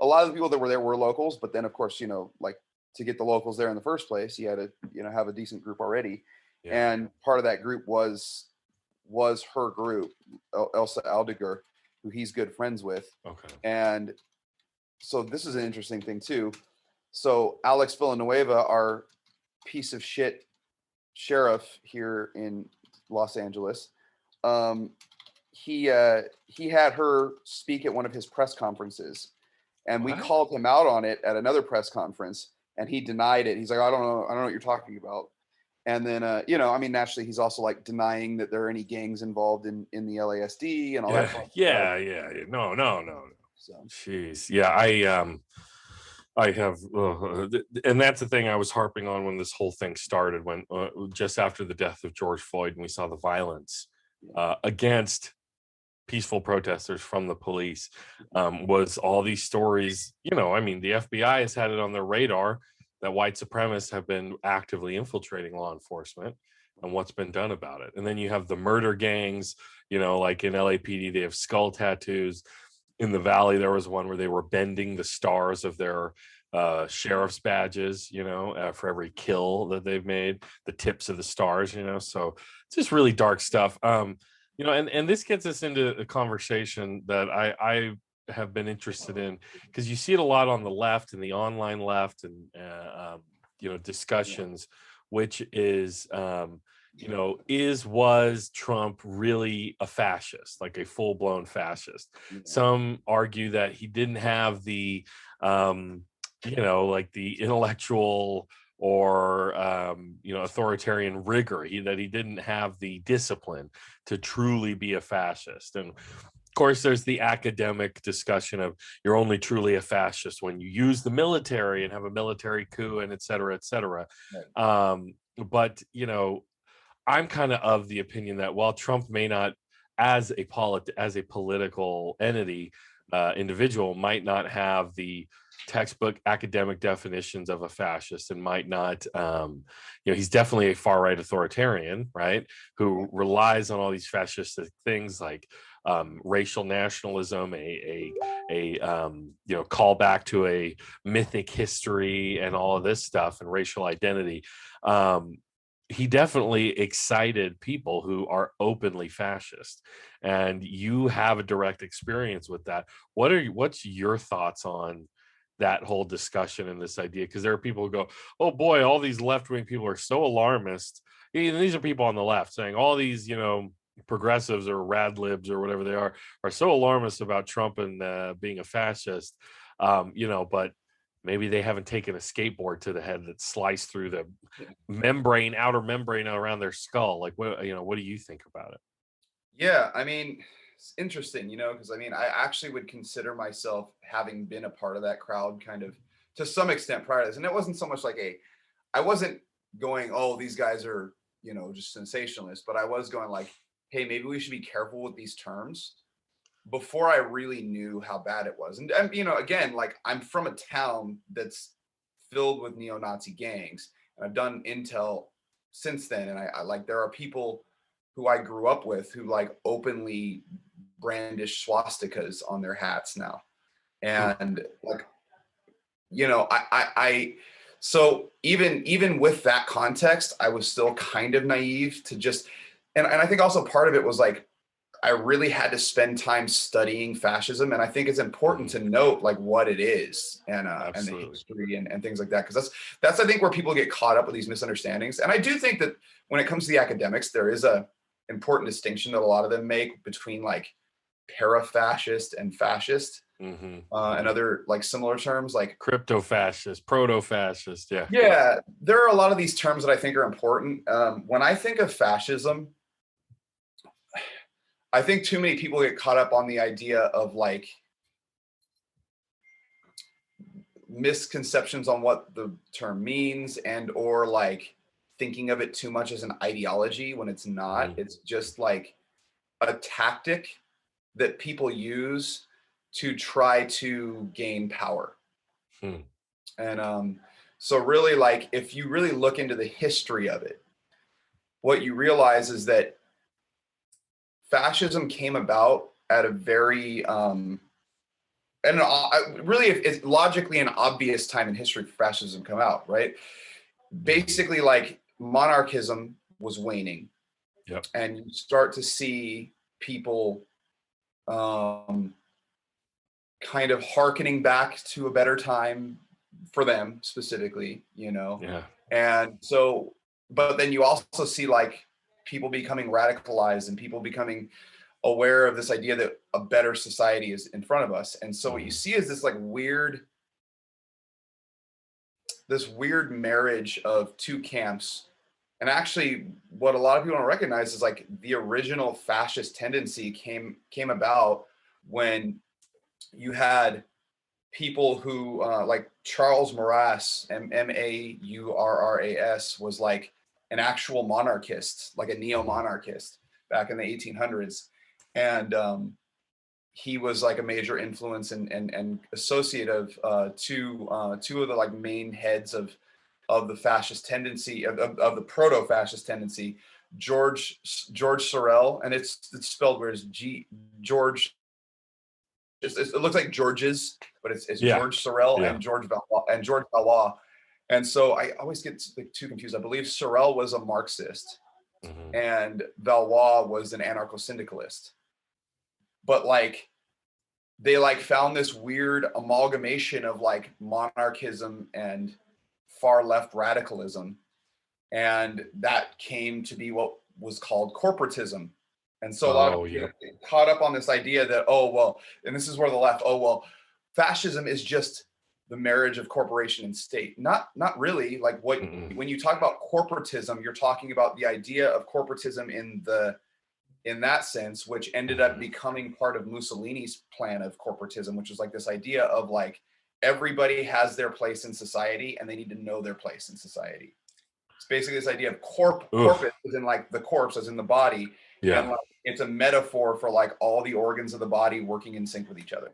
lot of the people that were there were locals, but then of course like, to get the locals there in the first place, you had to have a decent group already. Yeah. And part of that group was her group, Elsa Aldiger, who he's good friends with. Okay. And so this is an interesting thing too. So Alex Villanueva, our piece of shit sheriff here in Los Angeles, he had her speak at one of his press conferences, and we called him out on it at another press conference, and he denied it. He's like, I don't know what you're talking about. And then, naturally, he's also like denying that there are any gangs involved in the LASD and all that. Yeah. No. So, jeez. Yeah, I have, and that's the thing I was harping on when this whole thing started, when just after the death of George Floyd, and we saw the violence against peaceful protesters from the police, was all these stories. The FBI has had it on their radar that white supremacists have been actively infiltrating law enforcement, and what's been done about it. And then you have the murder gangs, like in LAPD, they have skull tattoos. In the Valley, there was one where they were bending the stars of their sheriff's badges, for every kill that they've made, the tips of the stars, so it's just really dark stuff. And this gets us into a conversation that I have been interested in, because you see it a lot on the left and the online left, and discussions, which is was Trump really a fascist, like a full-blown fascist? Some argue that he didn't have the like the intellectual or authoritarian rigor, that he didn't have the discipline to truly be a fascist. And of course, there's the academic discussion of you're only truly a fascist when you use the military and have a military coup, and et cetera, et cetera. Right. but I'm kind of the opinion that while Trump may not, as a political entity, individual, might not have the textbook academic definitions of a fascist, and might not, he's definitely a far right authoritarian, right? Who relies on all these fascistic things like racial nationalism, call back to a mythic history, and all of this stuff, and racial identity. Um, he definitely excited people who are openly fascist, and you have a direct experience with that. What's your thoughts on that whole discussion and this idea? Because there are people who go, oh boy, all these left-wing people are so alarmist. And these are people on the left saying all these progressives or rad libs or whatever they are so alarmist about Trump and being a fascist. But maybe they haven't taken a skateboard to the head that sliced through the outer membrane around their skull. Like, what do you think about it? Yeah, I mean, it's interesting, because I mean, I actually would consider myself having been a part of that crowd kind of to some extent prior to this. And it wasn't so much like I wasn't going, oh, these guys are, just sensationalists, but I was going like, hey, maybe we should be careful with these terms before I really knew how bad it was. And again, like I'm from a town that's filled with neo-Nazi gangs, and I've done intel since then. And I like there are people who I grew up with who like openly brandish swastikas on their hats now. And like, I so even with that context, I was still kind of naive to just, and I think also part of it was like I really had to spend time studying fascism, and I think it's important to note like what it is and the Absolutely. history and things like that, because that's I think where people get caught up with these misunderstandings. And I do think that when it comes to the academics, there is a important distinction that a lot of them make between like para-fascist and fascist, and other like similar terms like Crypto-fascist, proto-fascist. Yeah. yeah, there are a lot of these terms that I think are important. When I think of fascism, I think too many people get caught up on the idea of like misconceptions on what the term means, and or like thinking of it too much as an ideology when it's not. It's just like a tactic that people use to try to gain power. And so really, like if you really look into the history of it, what you realize is that fascism came about at a very and really it's logically an obvious time in history for fascism come out, right? Basically, like monarchism was waning. Yep. And you start to see people kind of hearkening back to a better time for them specifically, Yeah. And so, but then you also see like people becoming radicalized and people becoming aware of this idea that a better society is in front of us. And so what you see is this like this weird marriage of two camps. And actually what a lot of people don't recognize is like the original fascist tendency came about when you had people who like Charles Maurras, Maurras, was like an actual monarchist, like a neo-monarchist back in the 1800s. And he was like a major influence and associate of two of the like main heads of the fascist tendency, of the proto-fascist tendency, George Sorel, and it's spelled where it's George. It looks like George's, but it's Yeah. George Sorel Yeah. and George Valois. And so I always get too confused. I believe Sorel was a Marxist and Valois was an anarcho-syndicalist. But like they like found this weird amalgamation of like monarchism and far left radicalism, and that came to be what was called corporatism. And so a lot of people get caught up on this idea that, oh well, and this is where the left, oh well, fascism is just the marriage of corporation and state. Not really. Like when you talk about corporatism, you're talking about the idea of corporatism in that sense, which ended up becoming part of Mussolini's plan of corporatism, which was like this idea of like everybody has their place in society and they need to know their place in society. It's basically this idea of corpus, as in like the corpse, as in the body, and like it's a metaphor for like all the organs of the body working in sync with each other.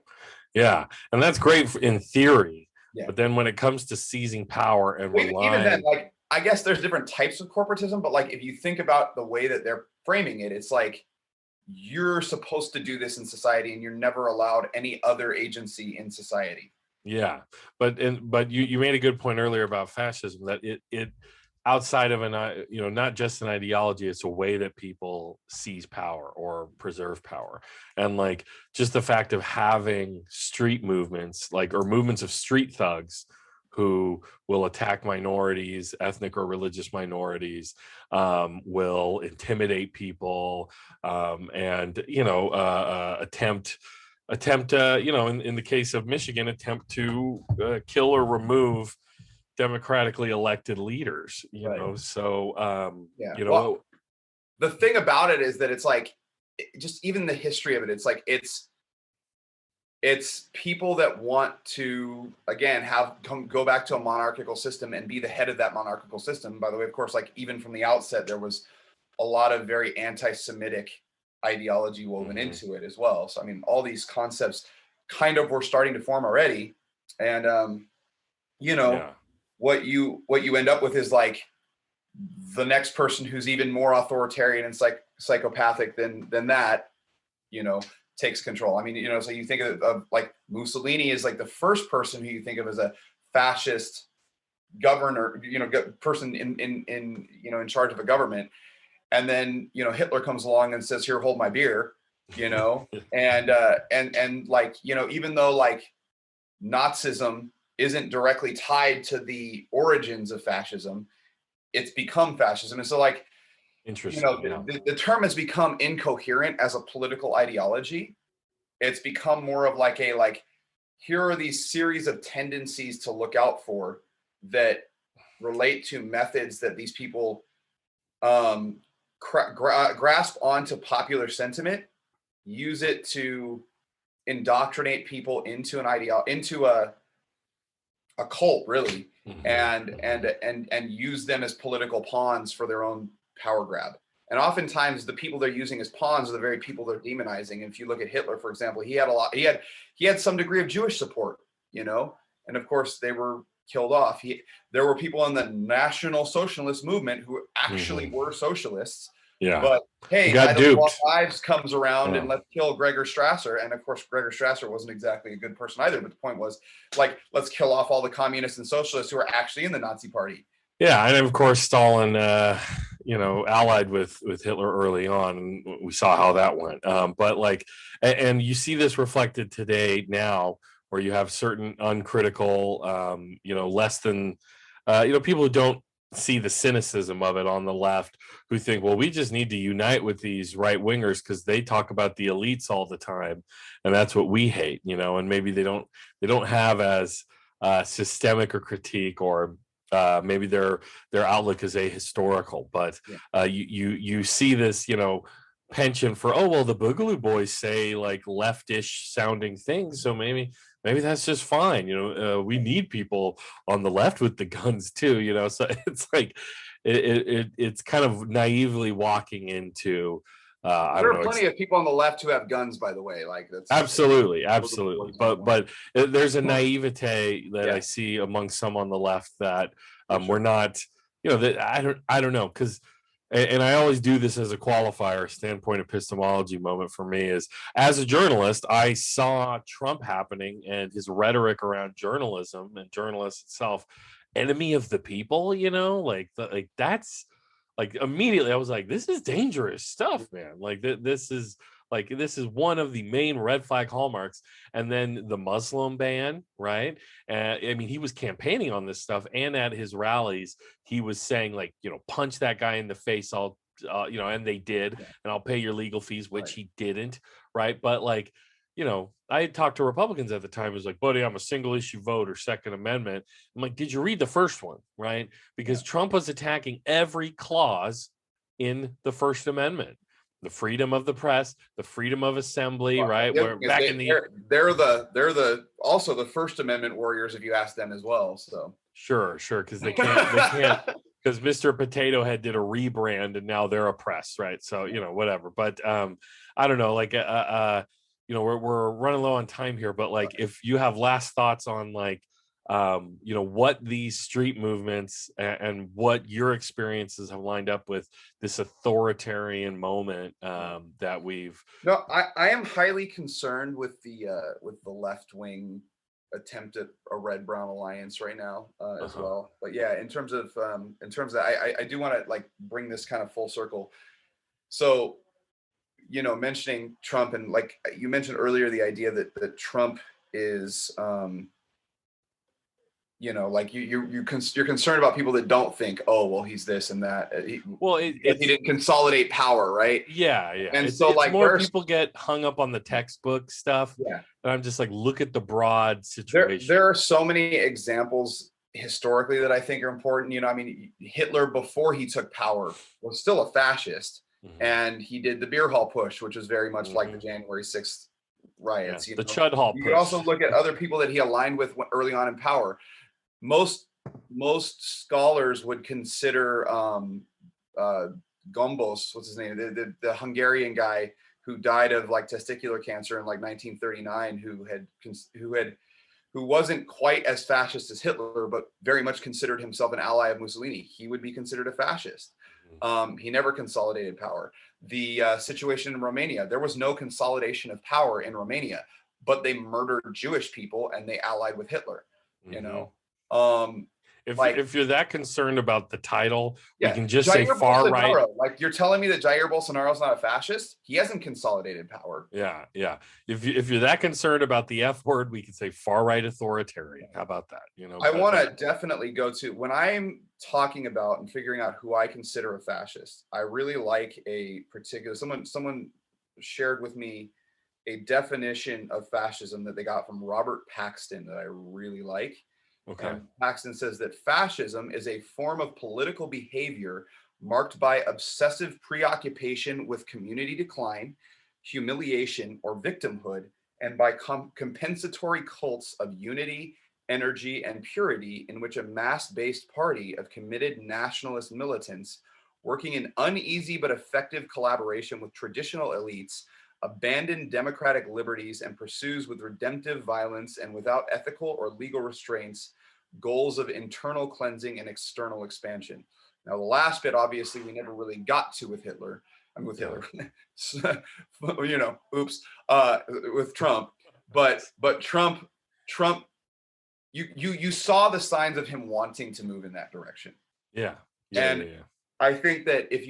Yeah, and that's great in theory. Yeah. But then when it comes to seizing power and Even then, like, I guess there's different types of corporatism, but like if you think about the way that they're framing it, it's like you're supposed to do this in society and you're never allowed any other agency in society. Yeah, but you made a good point earlier about fascism, that it outside of an not just an ideology, it's a way that people seize power or preserve power. And like just the fact of having street movements, like, or movements of street thugs who will attack minorities, ethnic or religious minorities, will intimidate people, and attempt in the case of Michigan, attempt to kill or remove democratically elected leaders, so well, the thing about it is that it's like, just even the history of it, it's like it's people that want to, again, go back to a monarchical system and be the head of that monarchical system. By the way, of course, like even from the outset, there was a lot of very anti-Semitic ideology woven into it as well. So I mean, all these concepts kind of were starting to form already, and what you end up with is like the next person who's even more authoritarian and psychopathic than that, takes control. I mean, so you think of like Mussolini is like the first person who you think of as a fascist governor, person in charge of a government. And then, Hitler comes along and says, "Here, hold my beer," and like, even though like Nazism isn't directly tied to the origins of fascism, it's become fascism. And so like, interesting, the term has become incoherent as a political ideology. It's become more of like here are these series of tendencies to look out for that relate to methods that these people grasp onto popular sentiment, use it to indoctrinate people into into a cult, really, and use them as political pawns for their own power grab. And oftentimes the people they're using as pawns are the very people they're demonizing. And if you look at Hitler, for example, he had some degree of Jewish support, and of course they were killed off. There were people in the National Socialist movement who actually were socialists. Yeah. But hey, Night of Long Lives comes around and let's kill Gregor Strasser. And of course, Gregor Strasser wasn't exactly a good person either. But the point was, like, let's kill off all the communists and socialists who are actually in the Nazi party. Yeah, and of course Stalin, allied with Hitler early on, and we saw how that went. But like, and you see this reflected today now, where you have certain uncritical, less than, people who don't see the cynicism of it on the left, who think, well, we just need to unite with these right wingers because they talk about the elites all the time, and that's what we hate, and maybe they don't have as systemic or critique, or maybe their outlook is ahistorical, but you see this, penchant for, oh well, the Boogaloo Boys say like leftish sounding things, so maybe that's just fine. We need people on the left with the guns too. So it's like it's kind of naively walking into. There are plenty of people on the left who have guns, by the way. Like that's absolutely. But there's a naivete that I see among some on the left that we're not. That I don't know, because. And I always do this as a qualifier, standpoint epistemology moment for me is, as a journalist, I saw Trump happening and his rhetoric around journalism and journalists itself, enemy of the people, like that's like, immediately I was like, this is dangerous stuff, man. Like this is one of the main red flag hallmarks. And then the Muslim ban, right? I mean, he was campaigning on this stuff, and at his rallies, he was saying like, punch that guy in the face. And they did, and I'll pay your legal fees, which he didn't, right? But like, I had talked to Republicans at the time. It was like, buddy, I'm a single issue voter, Second Amendment. I'm like, did you read the first one, right? Because Trump was attacking every clause in the First Amendment. The freedom of the press, the freedom of assembly, right? They're also the First Amendment warriors, if you ask them as well. So sure, because they can't because Mr. Potato Head did a rebrand and now they're oppressed, right? So whatever. But I don't know, like we're running low on time here, but like if you have last thoughts on like what these street movements and what your experiences have lined up with this authoritarian moment that we've. No, I am highly concerned with the left wing attempt at a red brown alliance right now as well. But yeah, in terms of I do want to like bring this kind of full circle. So, mentioning Trump, and like you mentioned earlier, the idea that Trump is like you're concerned about people that don't think, oh well, he's this and that. He didn't consolidate power, right? Yeah. And it's like more people get hung up on the textbook stuff. Yeah. And I'm just like, look at the broad situation. There are so many examples historically that I think are important. I mean, Hitler before he took power was still a fascist, and he did the beer hall push, which was very much like the January 6th riots. The Chud Hall push. You could also look at other people that he aligned with early on in power. Most scholars would consider Gombos, what's his name, the Hungarian guy who died of like testicular cancer in like 1939, who wasn't quite as fascist as Hitler, but very much considered himself an ally of Mussolini. He would be considered a fascist. He never consolidated power. The situation in Romania, there was no consolidation of power in Romania, but they murdered Jewish people and they allied with Hitler. If you're that concerned about the title, we can just Jair say far Bolsonaro, right. Like you're telling me that Jair Bolsonaro's not a fascist? He hasn't consolidated power. Yeah. If you're that concerned about the F word, we can say far right authoritarian. How about that? I want to definitely go to, when I'm talking about and figuring out who I consider a fascist, I really like a particular someone shared with me a definition of fascism that they got from Robert Paxton that I really like. Okay. And Paxton says that fascism is a form of political behavior marked by obsessive preoccupation with community decline, humiliation, or victimhood, and by compensatory cults of unity, energy, and purity in which a mass-based party of committed nationalist militants working in uneasy but effective collaboration with traditional elites abandon democratic liberties and pursues with redemptive violence and without ethical or legal restraints goals of internal cleansing and external expansion. Now, the last bit, obviously, we never really got to with Hitler. I'm with Hitler, with Trump. But Trump, you saw the signs of him wanting to move in that direction. Yeah. I think that if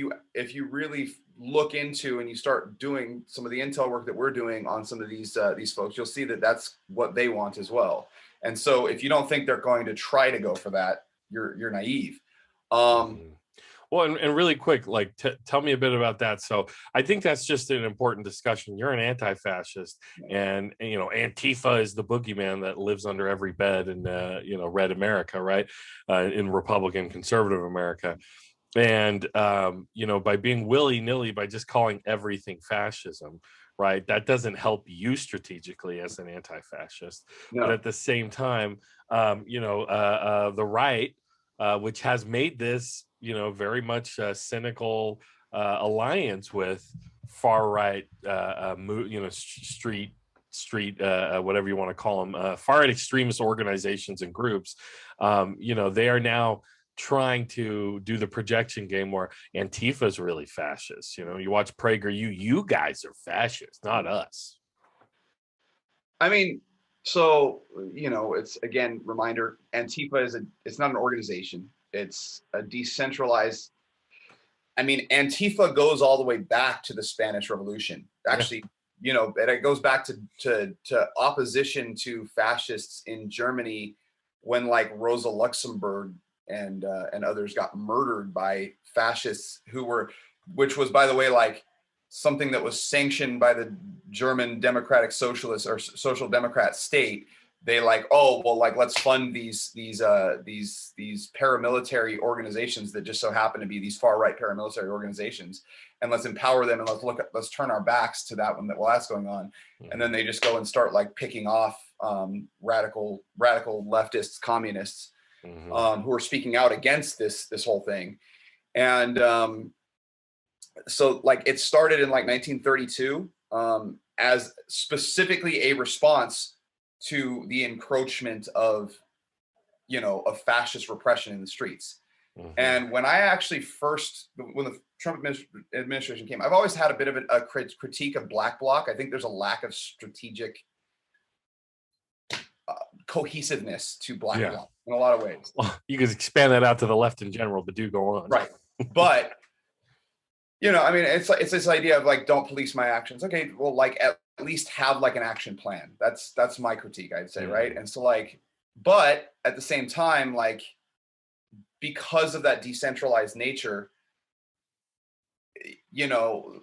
you really look into and you start doing some of the intel work that we're doing on some of these folks, you'll see that that's what they want as well. And so if you don't think they're going to try to go for that, you're naive. Well, and really quick, like tell me a bit about that. So I think that's just an important discussion. You're an anti-fascist, and Antifa is the boogeyman that lives under every bed in red America, right? In Republican conservative America. And by being willy-nilly, by just calling everything fascism, right, that doesn't help you strategically as an anti-fascist. No. But at the same time, the right, which has made this very much a cynical alliance with far right street whatever you want to call them, far right extremist organizations and groups, they are now trying to do the projection game where Antifa is really fascist. You watch PragerU, you guys are fascists, not us. I mean, so it's, again, reminder, Antifa it's not an organization, it's a decentralized. I mean, Antifa goes all the way back to the Spanish Revolution. Actually, and it goes back to opposition to fascists in Germany when like Rosa Luxemburg and others got murdered by fascists which was, by the way, like something that was sanctioned by the German Democratic Socialist or Social Democrat state. They like, oh, well, like, let's fund these paramilitary organizations that just so happen to be these far right paramilitary organizations, and let's empower them, and let's turn our backs to that one that's going on. And then they just go and start like picking off radical leftists, communists. who were speaking out against this whole thing. And so like it started in like 1932 as specifically a response to the encroachment of, you know, of fascist repression in the streets. And when I actually when the Trump administration came, I've always had a bit of a critique of Black Bloc. I think there's a lack of strategic cohesiveness to Black Bloc in a lot of ways. Well, you could expand that out to the left in general, but do go on. Right. But, you know, I mean, it's this idea of like, don't police my actions. Okay, well, like at least have like an action plan. That's my critique, I'd say, right? And so like, but at the same time, like, because of that decentralized nature, you know,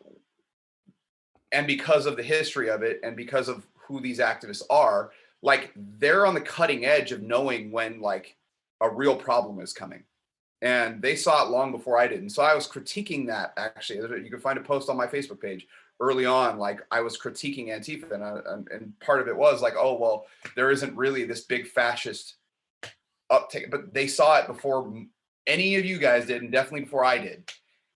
and because of the history of it, and because of who these activists are, like they're on the cutting edge of knowing when like a real problem is coming. And they saw it long before I did. And so I was critiquing that, actually. You can find a post on my Facebook page early on, like I was critiquing Antifa, and part of it was like, oh, well, there isn't really this big fascist uptake, but they saw it before any of you guys did, and definitely before I did.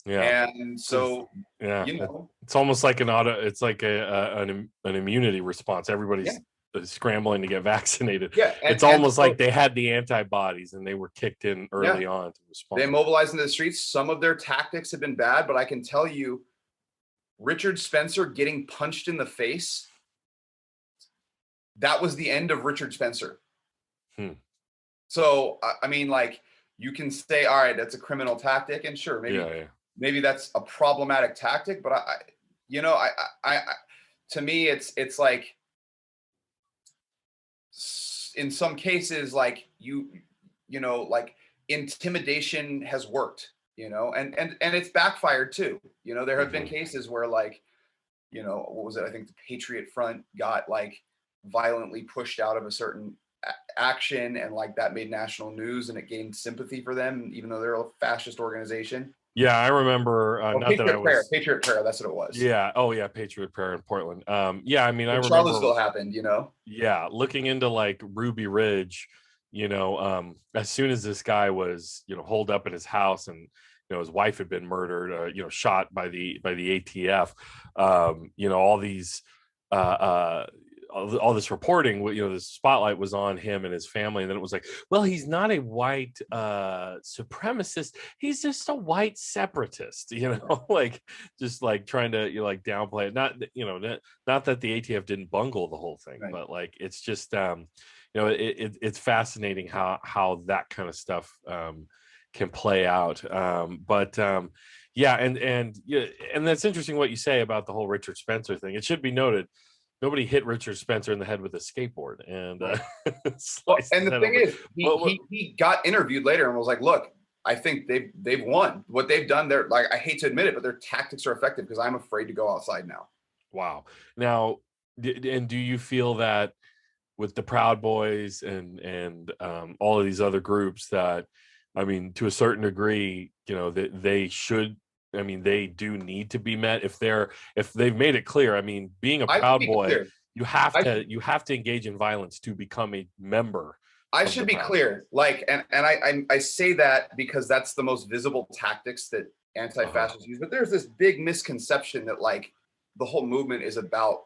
Yeah. And so, yeah, you know, it's almost like it's like an immunity response. Everybody's scrambling to get vaccinated. Yeah. It's almost like they had the antibodies and they were kicked in early on to respond. They mobilized into the streets. Some of their tactics have been bad, but I can tell you, Richard Spencer getting punched in the face, that was the end of Richard Spencer. So, I mean, like, you can say, all right, that's a criminal tactic, and sure, maybe that's a problematic tactic, but I to me, it's like, in some cases, like you know, like intimidation has worked, you know, and it's backfired too. You know, there have been cases where, like, you know, what was it? I think the Patriot Front got like violently pushed out of a certain action, and like that made national news, and it gained sympathy for them, even though they're a fascist organization. Yeah, I remember. Patriot Prayer, that's what it was. Yeah. Oh, yeah, Patriot Prayer in Portland. Yeah, I mean, I remember Charlottesville happened. You know. Yeah, looking into like Ruby Ridge, you know, as soon as this guy was, you know, holed up in his house, and you know his wife had been murdered, you know, shot by the ATF, you know, all these. All this reporting, you know, the spotlight was on him and his family, and then it was like, well, he's not a white supremacist, he's just a white separatist, you know, like just like trying to, you know, like downplay it. Not, you know, not that the ATF didn't bungle the whole thing, but like it's just you know, it's fascinating how that kind of stuff can play out. Yeah, and that's interesting what you say about the whole Richard Spencer thing. It should be noted, nobody hit Richard Spencer in the head with a skateboard. And and the thing is, he got interviewed later and was like, look, I think they've won. What they've done, they're like, I hate to admit it, but their tactics are effective because I'm afraid to go outside now. Wow. Now, and do you feel that with the Proud Boys and all of these other groups that, I mean, to a certain degree, you know, that they should, I mean, they do need to be met if they've made it clear. I mean, being a Proud Boy, you have to engage in violence to become a member. I should be clear, like, and I say that because that's the most visible tactics that anti-fascists use. But there's this big misconception that like the whole movement is about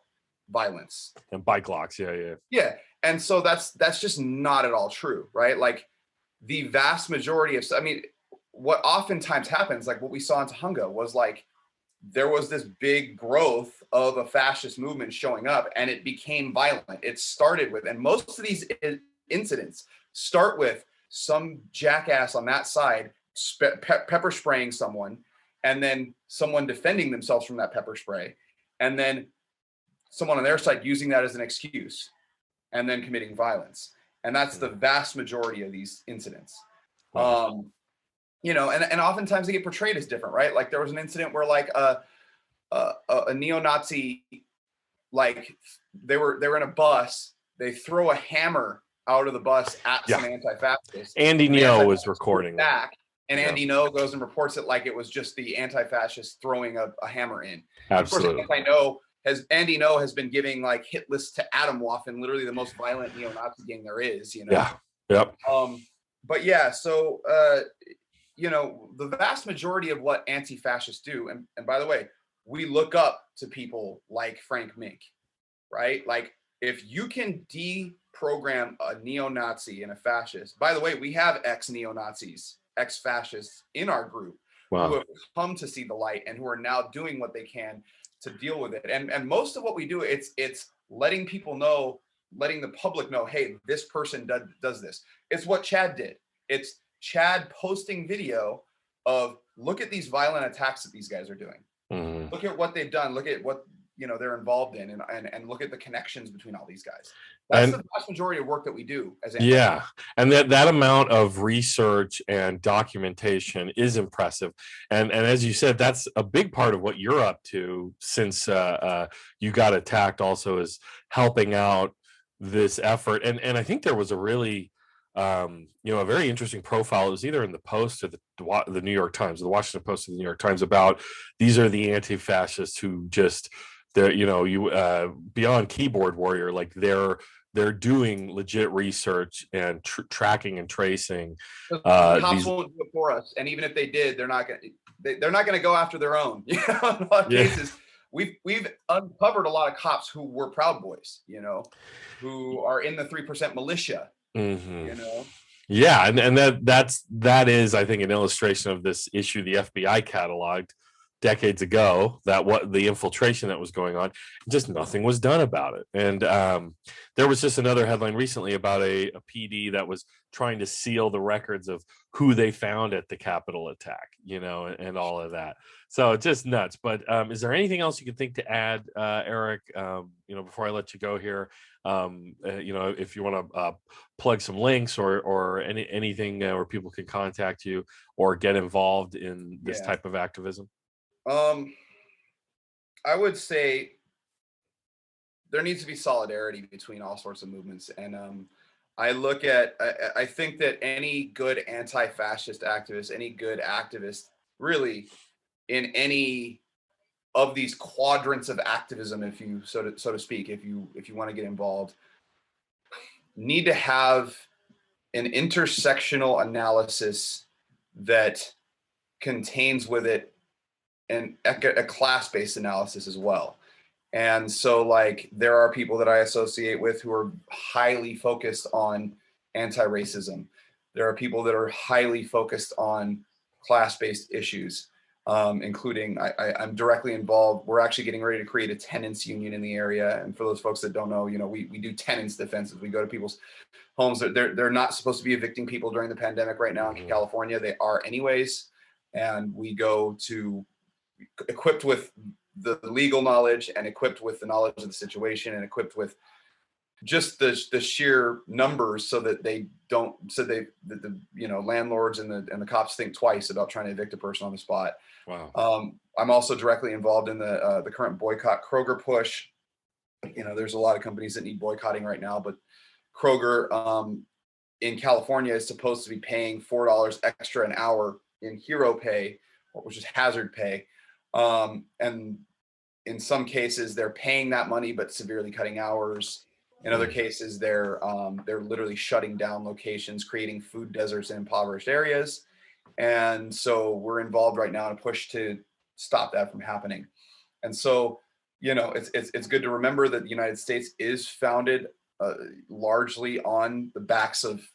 violence and bike locks. Yeah. And so that's just not at all true, right? Like the vast majority of, I mean, what oftentimes happens, like what we saw in Tujunga, was like there was this big growth of a fascist movement showing up, and it became violent. It started with, and most of these incidents start with some jackass on that side pepper spraying someone, and then someone defending themselves from that pepper spray, and then someone on their side using that as an excuse, and then committing violence. And that's the vast majority of these incidents. You know, and oftentimes they get portrayed as different, right? Like there was an incident where like a neo-Nazi, like they were in a bus, they throw a hammer out of the bus at some anti-fascists. Andy Ngo was recording back, and Andy Ngo goes and reports it like it was just the anti-fascists throwing a hammer in. Absolutely. Of course, Andy Ngo has been giving like hit lists to Atomwaffen, literally the most violent neo-Nazi gang there is, you know. Yeah. Yep. but yeah, so the vast majority of what anti-fascists do, and by the way, we look up to people like Frank Mink, right? Like, if you can deprogram a neo-Nazi and a fascist, by the way, we have ex-neo-Nazis, ex-fascists in our group who Wow. have come to see the light and who are now doing what they can to deal with it. And most of what we do, it's letting people know, letting the public know, hey, this person does this. It's what Chad did. It's Chad posting video of, look at these violent attacks that these guys are doing. Mhm. Look at what they've done. Look at what they're involved in, and look at the connections between all these guys. That's the And vast majority of work that we do as yeah, and that amount of research and documentation is impressive. And as you said, that's a big part of what you're up to since you got attacked. Also, is helping out this effort. And I think there was a really a very interesting profile. It was either in the Post or the New York Times, the Washington Post or the New York Times, about these are the anti-fascists who just they're beyond keyboard warrior, like they're doing legit research and tracking and tracing the cops these. won't do it for us, and even if they did, they're not going to go after their own. In a lot of Yeah. cases, we've uncovered a lot of cops who were Proud Boys, who are in the 3% militia. Mm-hmm. Yeah, and that is, I think, an illustration of this issue the FBI cataloged decades ago, that what the infiltration that was going on, just nothing was done about it. And there was just another headline recently about a PD that was trying to seal the records of who they found at the Capitol attack, and all of that. So just nuts. But is there anything else you can think to add, Erik, before I let you go here? If you want to plug some links or anything where people can contact you or get involved in this type of activism. I would say there needs to be solidarity between all sorts of movements. And I think that any good anti-fascist activist, any good activist, really, in any of these quadrants of activism, if you so to speak, if you want to get involved, need to have an intersectional analysis that contains with it a class-based analysis as well. And so, like, there are people that I associate with who are highly focused on anti-racism. There are people that are highly focused on class-based issues, including I'm directly involved. We're actually getting ready to create a tenants union in the area. And for those folks that don't know, we do tenants defenses. We go to people's homes. They're not supposed to be evicting people during the pandemic right now in California. They are anyways. And we go to, equipped with the legal knowledge and equipped with the knowledge of the situation and equipped with just the sheer numbers so that the landlords and the cops think twice about trying to evict a person on the spot. Wow. I'm also directly involved in the current boycott Kroger push. There's a lot of companies that need boycotting right now, but Kroger in California is supposed to be paying $4 extra an hour in hero pay, which is hazard pay. And in some cases, they're paying that money but severely cutting hours. In other cases, they're literally shutting down locations, creating food deserts in impoverished areas. And so we're involved right now in a push to stop that from happening. And so, it's good to remember that the United States is founded largely on the backs of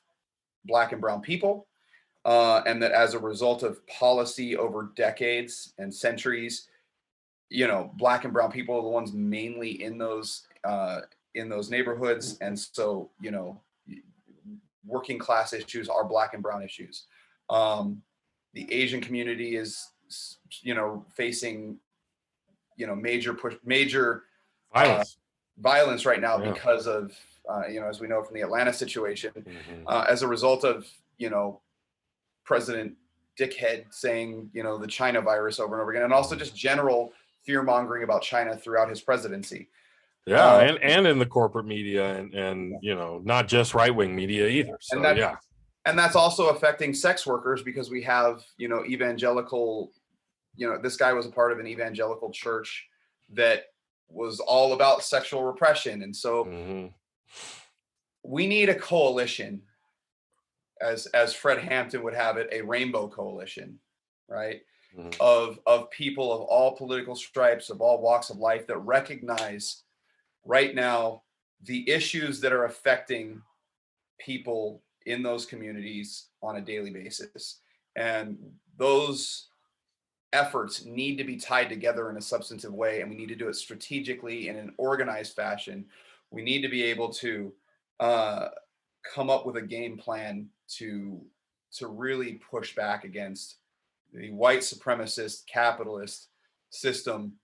Black and brown people. And that as a result of policy over decades and centuries, Black and brown people are the ones mainly in those neighborhoods. And so, working class issues are Black and brown issues. The Asian community is, facing, major violence right now because of, as we know from the Atlanta situation, as a result of, President Dickhead saying, the China virus over and over again, and also just general fear mongering about China throughout his presidency. Yeah, and in the corporate media and not just right-wing media either. So and that's also affecting sex workers because we have, evangelical, this guy was a part of an evangelical church that was all about sexual repression. And so we need a coalition as Fred Hampton would have it, a rainbow coalition, right? Mhm. Of people of all political stripes, of all walks of life, that recognize right now the issues that are affecting people in those communities on a daily basis. And those efforts need to be tied together in a substantive way, and we need to do it strategically in an organized fashion. We need to be able to uh, come up with a game plan to really push back against the white supremacist capitalist system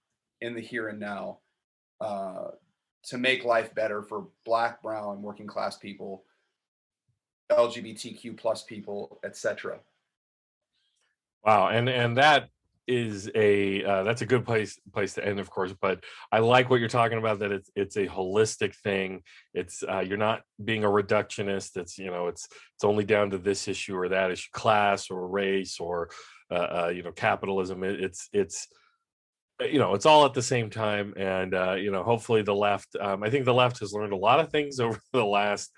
in the here and now, uh, to make life better for Black, brown, working class people, LGBTQ plus people, etc. Wow, and that is a that's a good place to end, of course. But I like what you're talking about, that it's a holistic thing. It's you're not being a reductionist. It's it's only down to this issue or that issue, class or race or capitalism. It's it's all at the same time, and hopefully the left. I think the left has learned a lot of things over the last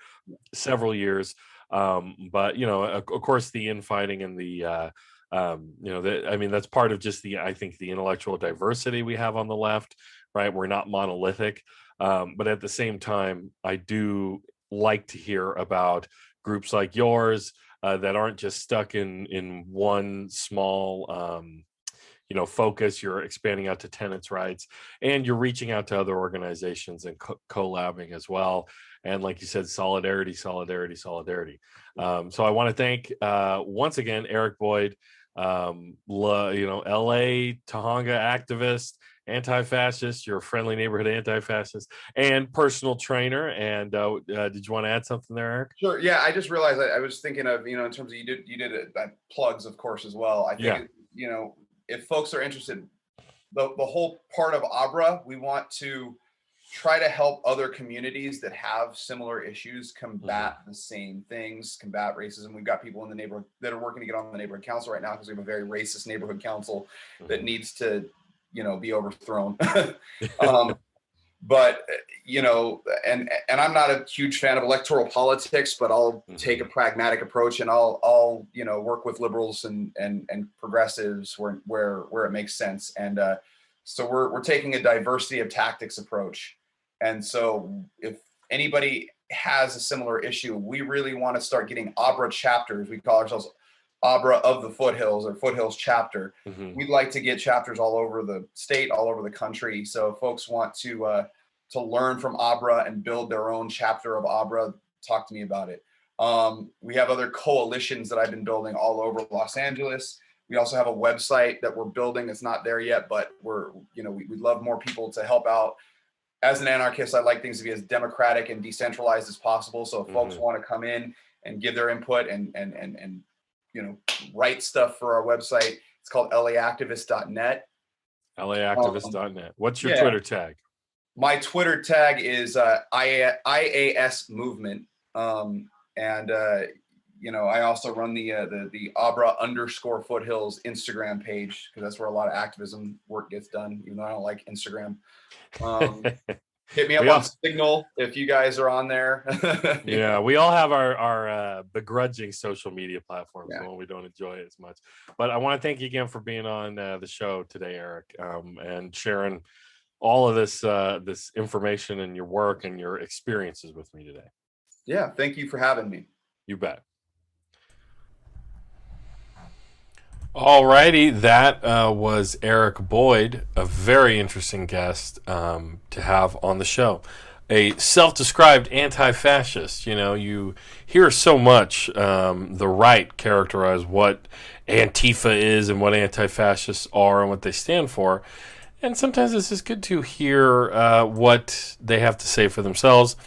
several years. But of course, the infighting and the I mean, that's part of just I think the intellectual diversity we have on the left, right? We're not monolithic, but at the same time, I do like to hear about groups like yours that aren't just stuck in one small focus. You're expanding out to tenants' rights, and you're reaching out to other organizations and collabing as well. And like you said, solidarity, solidarity, solidarity. So I want to thank once again Erik Boyd, LA Tujunga activist, anti-fascist, your friendly neighborhood anti-fascist, and personal trainer. And did you want to add something there, Erik? Sure. Yeah, I just realized I was thinking of, in terms of you did it, plugs, of course, as well. I think if folks are interested, the whole part of ABRA, we want to try to help other communities that have similar issues combat the same things, combat racism. We've got people in the neighborhood that are working to get on the neighborhood council right now, because we have a very racist neighborhood council that needs to, be overthrown. But and I'm not a huge fan of electoral politics, but I'll take a pragmatic approach, and I'll work with liberals and progressives where it makes sense. And so we're taking a diversity of tactics approach. And so if anybody has a similar issue, we really want to start getting ABRA chapters. We call ourselves ABRA of the Foothills, or Foothills chapter. We'd like to get chapters all over the state, all over the country. So if folks want to learn from ABRA and build their own chapter of ABRA, talk to me about it. We have other coalitions that I've been building all over Los Angeles. We also have a website that we're building. It's not there yet, but we'd love more people to help out. As an anarchist, I like things to be as democratic and decentralized as possible. So if folks want to come in and give their input and write stuff for our website, it's called laactivist.net. laactivist.net. What's your Twitter tag? My Twitter tag is IAS movement. I also run the ABRA _Foothills Instagram page, because that's where a lot of activism work gets done, even though I don't like Instagram. Hit me up on Signal if you guys are on there. Yeah, we all have our begrudging social media platforms when we don't enjoy it as much. But I want to thank you again for being on the show today, Erik, and sharing all of this information and your work and your experiences with me today. Yeah, thank you for having me. You bet. Alrighty, that was Erik Boyd, a very interesting guest to have on the show. A self-described anti-fascist. You hear so much the right characterize what Antifa is and what anti-fascists are and what they stand for. And sometimes it's just good to hear what they have to say for themselves.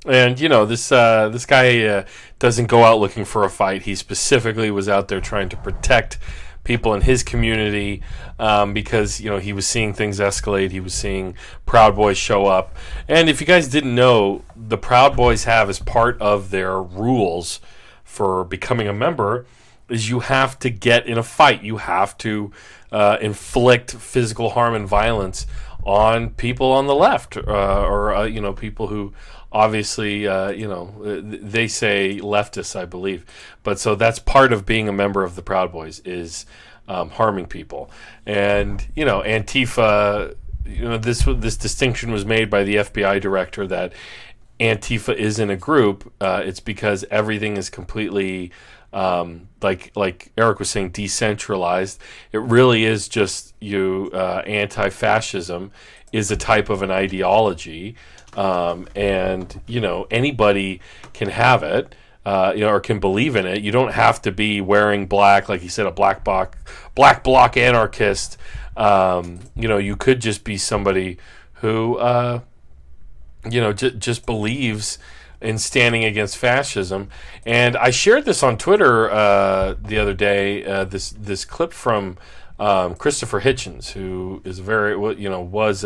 And this guy doesn't go out looking for a fight. He specifically was out there trying to protect people in his community because he was seeing things escalate. He was seeing Proud Boys show up. And if you guys didn't know, the Proud Boys have, as part of their rules for becoming a member, is you have to get in a fight. You have to inflict physical harm and violence on people on the left, or you know, people who obviously, you know, they say leftists, I believe. But so that's part of being a member of the Proud Boys, is harming people. And you know, Antifa, you know, this distinction was made by the FBI director that Antifa isn't a group. It's because everything is completely, like Erik was saying, decentralized. It really is just anti-fascism is a type of an ideology, and you know, anybody can have it, you know, or can believe in it. You don't have to be wearing black, like he said, a black bloc anarchist. You know, you could just be somebody who, you know, just believes in standing against fascism. And I shared this on Twitter the other day. This clip from Christopher Hitchens, who is was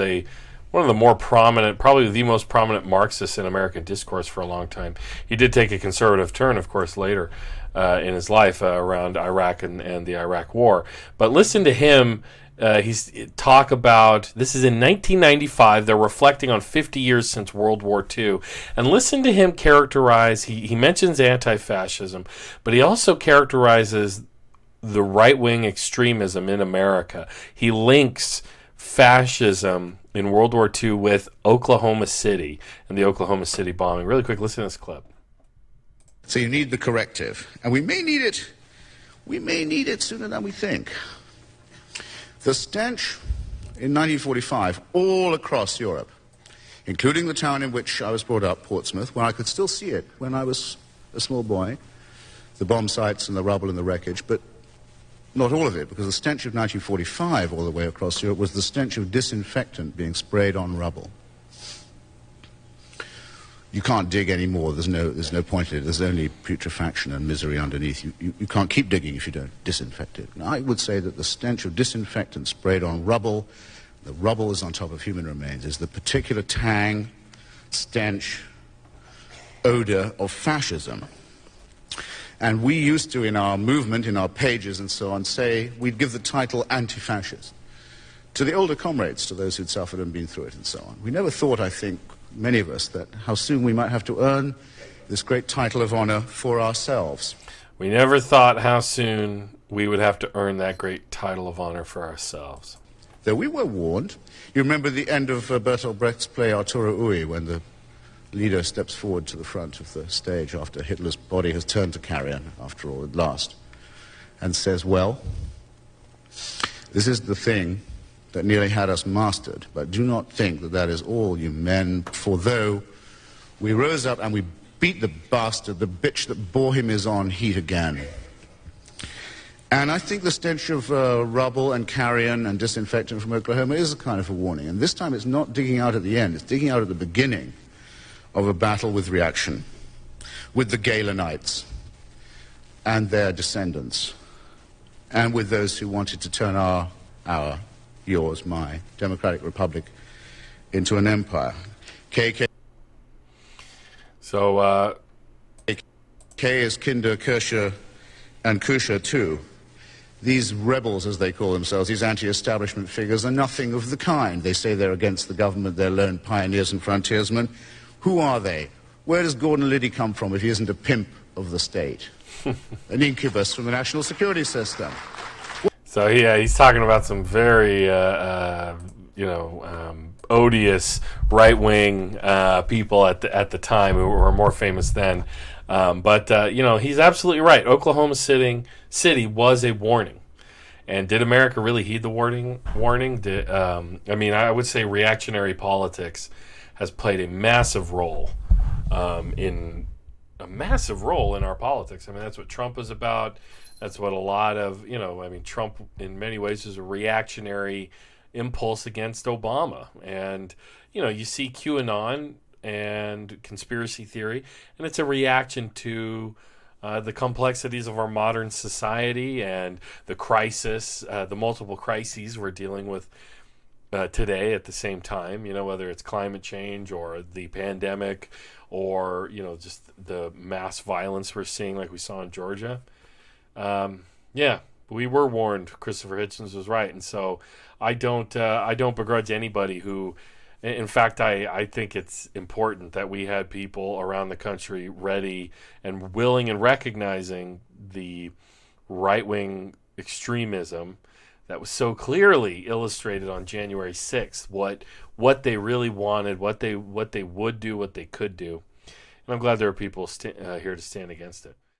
one of the more prominent, probably the most prominent Marxist in American discourse for a long time. He did take a conservative turn, of course, later in his life around Iraq and the Iraq War. But listen to him. He's talk about, this is in 1995. They're reflecting on 50 years since World War II, and listen to him characterize. He mentions anti-fascism, but he also characterizes the right-wing extremism in America. He links fascism in World War II with Oklahoma City and the Oklahoma City bombing. Really quick, listen to this clip. So you need the corrective, and we may need it. We may need it sooner than we think. The stench in 1945 all across Europe, including the town in which I was brought up, Portsmouth, where I could still see it when I was a small boy, the bomb sites and the rubble and the wreckage, but not all of it, because the stench of 1945 all the way across Europe was the stench of disinfectant being sprayed on rubble. You can't dig anymore. There's no point in it. There's only putrefaction and misery underneath. You can't keep digging if you don't disinfect it. And I would say that the stench of disinfectant sprayed on rubble, the rubble is on top of human remains, is the particular tang, stench, odor of fascism. And we used to, in our movement, in our pages and so on, say we'd give the title anti-fascist to the older comrades, to those who'd suffered and been through it and so on. We never thought, I think, many of us, that how soon we might have to earn this great title of honor for ourselves. We never thought how soon we would have to earn that great title of honor for ourselves. Though we were warned. You remember the end of Bertolt Brecht's play Arturo Ui, when the leader steps forward to the front of the stage after Hitler's body has turned to carrion, after all, at last, and says, well, this is the thing that nearly had us mastered, but do not think that that is all, you men, for though we rose up and we beat the bastard, the bitch that bore him is on heat again. And I think the stench of rubble and carrion and disinfectant from Oklahoma is a kind of a warning. And this time it's not digging out at the end, it's digging out at the beginning of a battle with reaction, with the Galenites and their descendants, and with those who wanted to turn yours, my democratic republic into an empire. KK. So, K is Kinder, Kircher, and Kusher too. These rebels, as they call themselves, these anti-establishment figures, are nothing of the kind. They say they're against the government, they're lone pioneers and frontiersmen. Who are they? Where does Gordon Liddy come from if he isn't a pimp of the state? An incubus from the national security system. So yeah, he's talking about some very, odious right-wing people at the time who were more famous then. But he's absolutely right. Oklahoma City was a warning. And did America really heed the warning? I would say reactionary politics has played a massive role in our politics. I mean, that's what Trump is about. That's what a lot of, Trump in many ways is a reactionary impulse against Obama. And, you see QAnon and conspiracy theory, and it's a reaction to the complexities of our modern society and the crisis, the multiple crises we're dealing with today at the same time, whether it's climate change or the pandemic or, just the mass violence we're seeing like we saw in Georgia. we were warned. Christopher Hitchens was right, and so I don't begrudge anybody who. In fact, I think it's important that we had people around the country ready and willing and recognizing the right-wing extremism that was so clearly illustrated on January 6th, what they really wanted, what they would do, what they could do. And I'm glad there are people here to stand against it.